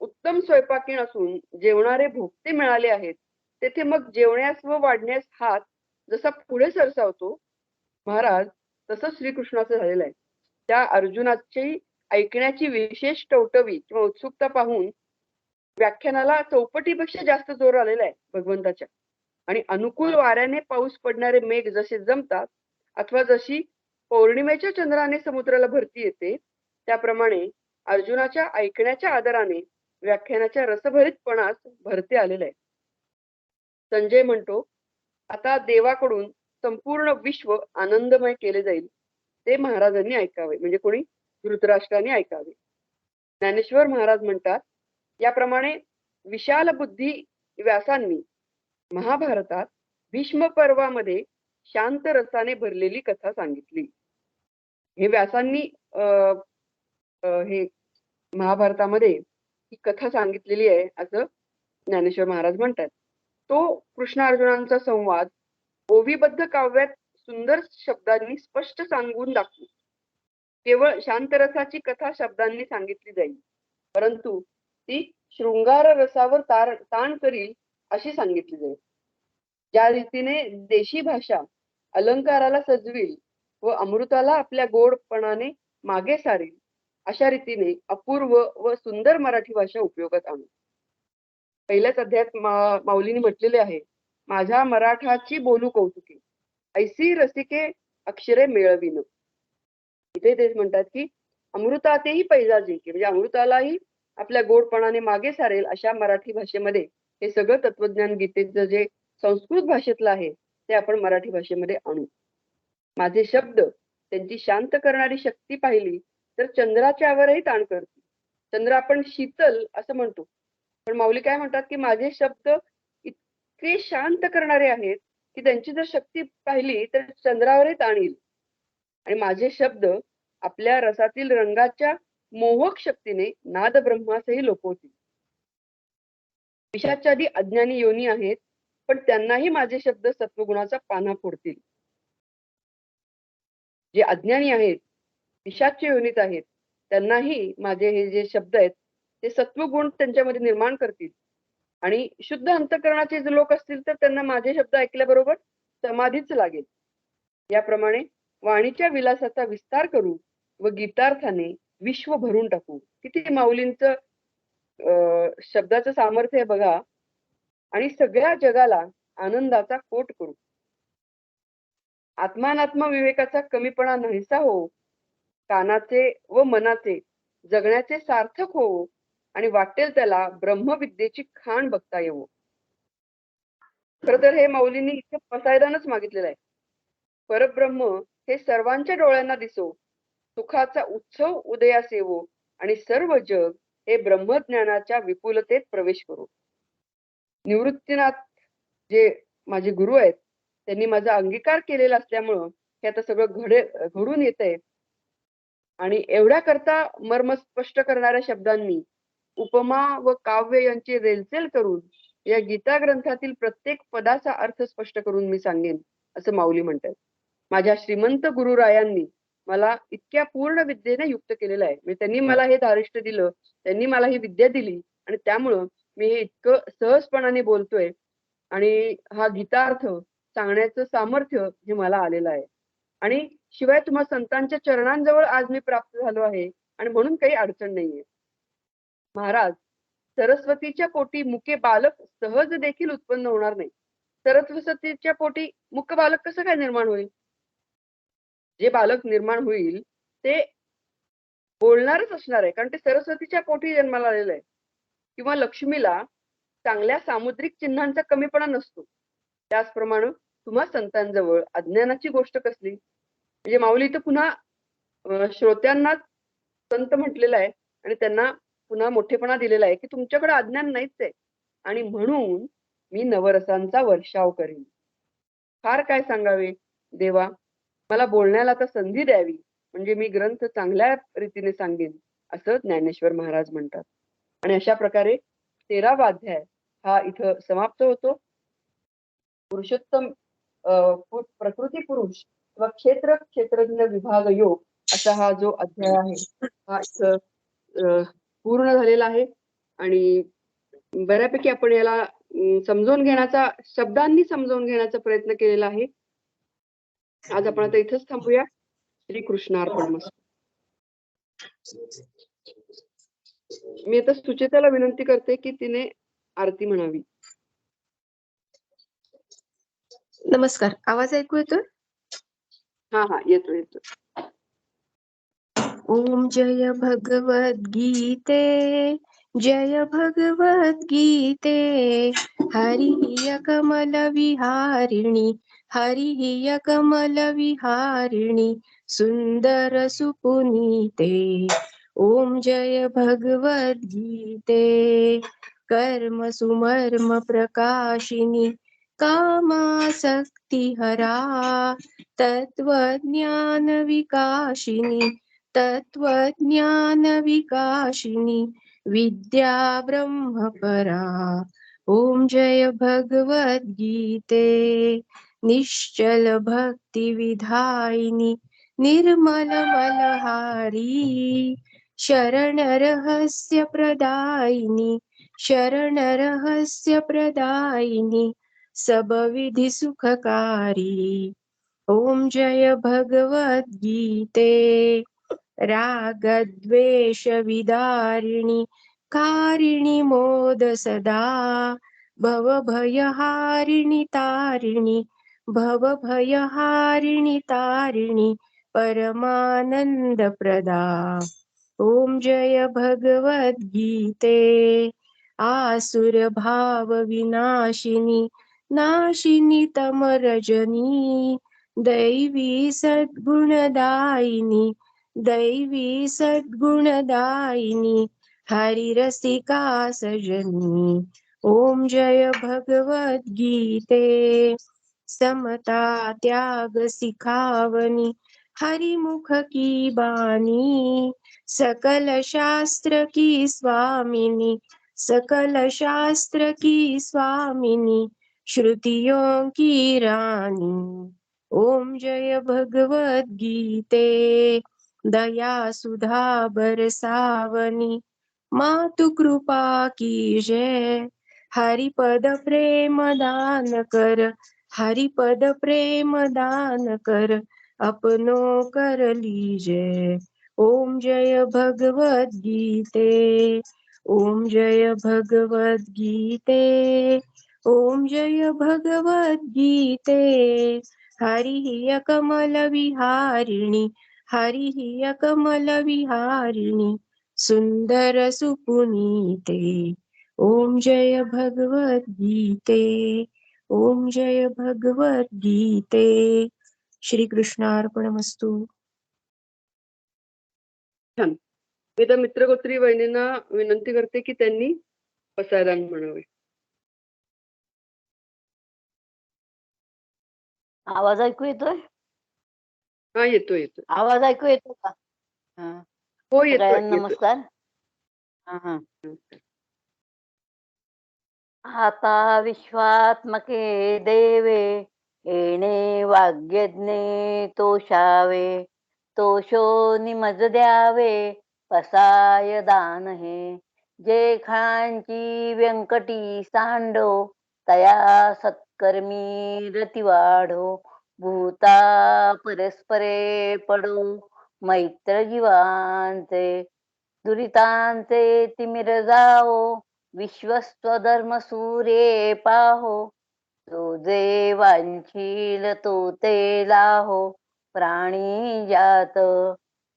उत्तम स्वयंपाकीण असून जेवणारे भोगते मिळाले आहेत, तेथे मग जेवण्यास व वाढण्यास हात जसा पुढे सरसावतो महाराज, तसं श्रीकृष्णाचं झालेलं आहे. त्या अर्जुनाची ऐकण्याची विशेष टवटवी किंवा उत्सुकता पाहून व्याख्यानाला चौपटीपेक्षा जास्त जोर आलेला आहे भगवंताच्या. आणि अनुकूल वाऱ्याने पाऊस पडणारे मेघ जसे जमतात अथवा जशी पौर्णिमेच्या चंद्राने समुद्राला भरती येते, त्याप्रमाणे अर्जुनाच्या ऐकण्याच्या आदराने व्याख्यानाच्या रसभरीतपणास भरते आलेलं आहे. संजय म्हणतो, आता देवाकडून संपूर्ण विश्व आनंदमय केले जाईल, ते महाराजांनी ऐकावे. म्हणजे कोणी? धृतराष्ट्राने ऐकावे. ज्ञानेश्वर महाराज म्हणतात, याप्रमाणे विशाल बुद्धी व्यासांनी महाभारतात भीष्म पर्वामध्ये शांत रसाने भरलेली कथा सांगितली. हे व्यासांनी हे महाभारतामध्ये ही कथा सांगितलेली आहे असं ज्ञानेश्वर महाराज म्हणतात. तो कृष्ण अर्जुनांचा संवाद ओवीबद्ध काव्यात सुंदर शब्दांनी स्पष्ट सांगून दाखवू. केवळ शांतरसाची कथा शब्दांनी सांगितली जाईल, परंतु ती शृंगार रसावर ताण करील अशी सांगितली जाईल. ज्या रीतीने देशी भाषा अलंकाराला सजविल व अमृताला आपल्या गोडपणाने मागे सारेल, अशा रीतीने अपूर्व व सुंदर मराठी भाषा उपयोगात आणू. पहिल्याच अध्यायात माऊलींनी म्हटलेले आहे, माझ्या मराठाची बोलू कौतुकी, ऐसी रसिके अक्षरे मेळविन. इथे तेच म्हणतात की अमृतातेही पैजा जिंके, म्हणजे अमृतालाही आपल्या गोडपणाने मागे सारेल अशा मराठी भाषेमध्ये हे सगळं तत्वज्ञान गीतेचं जे संस्कृत भाषेतलं आहे ते आपण मराठी भाषेमध्ये आणू. माझे शब्द त्यांची शांत करणारी शक्ती पाहिली तर चंद्राच्यावरही ताण करते. चंद्र आपण शीतल असं म्हणतो, पण माऊली काय म्हणतात की माझे शब्द इतके शांत करणारे आहेत की त्यांची जर शक्ती पाहिली तर चंद्रावरही ताण येईल. आणि माझे शब्द आपल्या रसातील रंगाच्या मोहक शक्तीने नाद ब्रह्मासही लोकवतील. पिशाचादी अज्ञानी योनी आहेत, पण त्यांनाही माझे शब्द सत्वगुणाचा पाना फोडतील. जे अज्ञानी आहेत, पिशाच्य योनीत आहेत, त्यांनाही माझे हे जे शब्द आहेत ते सत्वगुण त्यांच्यामध्ये निर्माण करतील. आणि शुद्ध अंतःकरणाचे जे लोक असतील तर त्यांना माझे शब्द ऐकल्याबरोबर समाधीच लागेल. याप्रमाणे वाणीच्या विलासाचा विस्तार करू व गीतार्थाने विश्व भरून टाकू. किती माऊलींचं शब्दाचं सामर्थ्य आहे बघा. आणि सगळ्या जगाला आनंदाचा कोट करू. आत्मानात्म विवेकाचा कमीपणा नाहीसा हो, कानाचे व मनाचे जगण्याचे सार्थक हो, आणि वाटेल त्याला ब्रह्मविद्येची खाण बघता येवो. खरं तर हे माऊलींनी इथे पसायदानच मागितलेलं आहे. परब्रह्म हे सर्वांच्या डोळ्यांना दिसो, सुखाचा उत्सव उदयास येवो, आणि सर्व जग हे ब्रह्मज्ञानाच्या विपुलतेत प्रवेश करो. निवृत्तीनाथ जे माझे गुरु आहेत त्यांनी माझा अंगीकार केलेला असल्यामुळं हे आता सगळं घडून येतंय. आणि एवढ्या करता मर्म स्पष्ट करणाऱ्या शब्दांनी उपमा व काव्य यांची रेलचेल करून या गीता ग्रंथातील प्रत्येक पदाचा अर्थ स्पष्ट करून मी सांगेन असं माऊली म्हणतात. माझ्या श्रीमंत गुरुरायांनी मला इतक्या पूर्ण विद्येने युक्त केलेलं आहे. म्हणजे त्यांनी मला हे धारिष्ट दिलं, त्यांनी मला ही विद्या दिली, आणि त्यामुळं मी हे इतकं सहजपणाने बोलतोय आणि हा गीतार्थ सांगण्याचं सामर्थ्य हे मला आलेलं आहे. आणि शिवाय तुम्हा संतांच्या चरणांजवळ आज मी प्राप्त झालो आहे, आणि म्हणून काही अडचण नाहीये. महाराज, सरस्वतीच्या पोटी मुके बालक सहज देखील उत्पन्न होणार नाही. सरस्वतीच्या पोटी मुक बालक कसं काय निर्माण होईल? जे बालक निर्माण होईल ते बोलणारच असणार आहे, कारण ते सरस्वतीच्या पोटी जन्माला आलेलं आहे. किंवा लक्ष्मीला चांगल्या सामुद्रिक चिन्हांचा कमीपणा नसतो. त्याचप्रमाणे तुम्हा संतांजवळ अज्ञानाची गोष्ट कसली? म्हणजे माऊली इथं पुन्हा श्रोत्यांना संत म्हटलेलं आहे आणि त्यांना पुन्हा मोठेपणा दिलेला आहे, की तुमच्याकडे अज्ञान नाहीच आहे आणि म्हणून मी नवरसांचा वर्षाव करेन. फार काय सांगावे देवा, मला बोलण्याला आता संधी द्यावी, म्हणजे मी ग्रंथ चांगल्या रीतीने सांगेन, असं ज्ञानेश्वर महाराज म्हणतात. आणि अशा प्रकारे 13वा अध्याय हा इथं समाप्त होतो. पुरुषोत्तम प्रकृती पुरुष किंवा क्षेत्रज्ञ विभाग योग असा हा जो अध्याय आहे हा इथं पूर्ण झालेला आहे. आणि बऱ्यापैकी आपण याला समजावून घेण्याचा, शब्दांनी समजावून घेण्याचा प्रयत्न केलेला आहे. आज आपण आता इथंच थांबूया. श्रीकृष्णार्पणमस्तु. मी आता सुचेताला विनंती करते की तिने आरती म्हणावी. नमस्कार, आवाज ऐकू येतोय? हा येतो येतो. ओम जय भगवद्गीते, जय भगवद्गीते. हरिः कमल विहारिणी, हरिः कमल विहारिणी, सुंदर सुपुनीते. ओम जय भगवद्गीते. कर्म सुमर्म प्रकाशिनी, कामासक्ति हरा, तत्वज्ञान विकाशिनी, तत्वज्ञान विकाशिनी, विद्या ब्रह्म परा. ओम जय भगवद्गीते. निश्चल भक्ति विधायिनी, निर्मल मलहारी, शरण रहस्य प्रदायिनी, शरण रहस्य प्रदायिनी, सब विधि सुखकारी. ओम जय भगवद्गीते. राग द्वेष विदारिणी, कारिणी मोद सदा, भव भयहारिणी तारिणी, भव भयहारिणी तारिणी, परमानंद प्रदा. ओम जय भगवद्गीते. आसुर भाव विनाशिनी, नाशिनी तम रजनी, दैवी सद्गुणदायिनी, दैवी सद्गुणदायिनी, हरिरसिका सजनी. ओम जय भगवद्गीते. समता त्याग सिखावनी, हरिमुख की बानी, सकल शास्त्र की स्वामिनी, सकल शास्त्र की स्वामिनी, श्रुतियों की रानी. ओम जय भगवद्गीते. दया सुधा बरसावनी, मातु कृपा कीजय, हरिपद प्रेम दान कर, हरिपद प्रेम दान कर, अपनो कर लीजय. ओम जय भगवद्गीते. ओम जय भगवद्गीते. ओम जय भगवद्गीते. हरिः कमल विहारिणी, हरिः कमल विहारिणी, सुंदर सुपुनीते. ओम जय भगवद्गीते. ओम जय भगवद्गीते. श्री कृष्णार्पणमस्तु. छान. मी तर मित्रगोत्री वहिनींना विनंती करते की त्यांनी पसायदान म्हणावे. आवाज ऐकू येतोय? हा येतो. आवाज ऐकू येतो का? हो येतोय. सगळ्यांना नमस्कार. आता विश्वात्मके देवे, येणे वाग्यज्ञे तोषावे, तोषो निमज द्यावे, पसाय दान हे. जे खांची व्यंकटी सांडो, तया सत्कर्मी रती वाढो. भूता परस्परे पडो, मैत्र जीवांचे, दुरितांचे तिमिर जावो, विश्वस्वधर्म सूर्ये पाहो. जो जे वांछील तो ते लाहो, प्राणी जात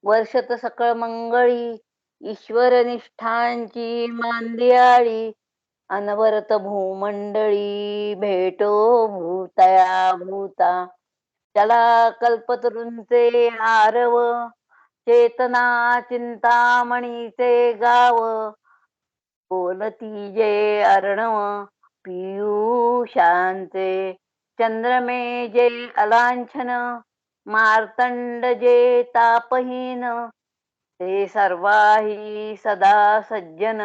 वर्षत सकळ मंगळी, ईश्वर निष्ठांची मांदियाळी. अनवरत भूमंडळी भेटो भूतया भूता. त्याला कल्पतरूंचे आरव, चेतना चिंतामणीचे गाव. बोलती जे अर्णव पियुषांचे, चंद्रमे जे अलांछन, मार्तंड जे तापहीन. ते सर्वाही सदा सज्जन,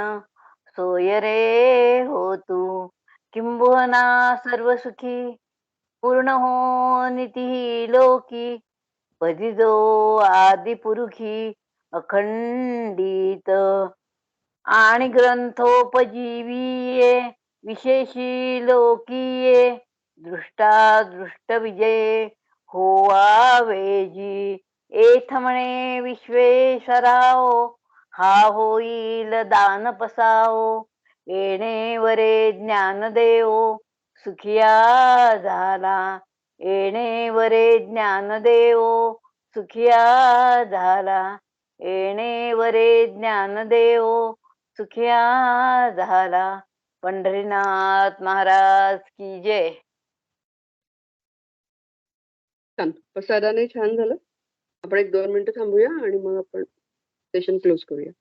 सोय रे हो तू. किंबहुना सर्व सुखी, पूर्ण हो निती लोकी. भजिजो आदिपुरुषी अखंडित. आणि ग्रंथोपजीवीये विशेषी लोकीये. दृष्टा विजय होवा वेजी. एथ म्हणे विश्वेश्वराओ, हा होईल दान पसाओ. येणे वरे ज्ञान देवो, सुखिया झाला. येणे वरे ज्ञान देवो, सुखिया झाला. येणे वरे ज्ञान देवो, सुखिया झाला. पंढरीनाथ महाराज की जय. छान, प्रसादाने छान झालं. आपण एक 2 मिनिटं थांबूया आणि मग आपण सेशन क्लोज करूया.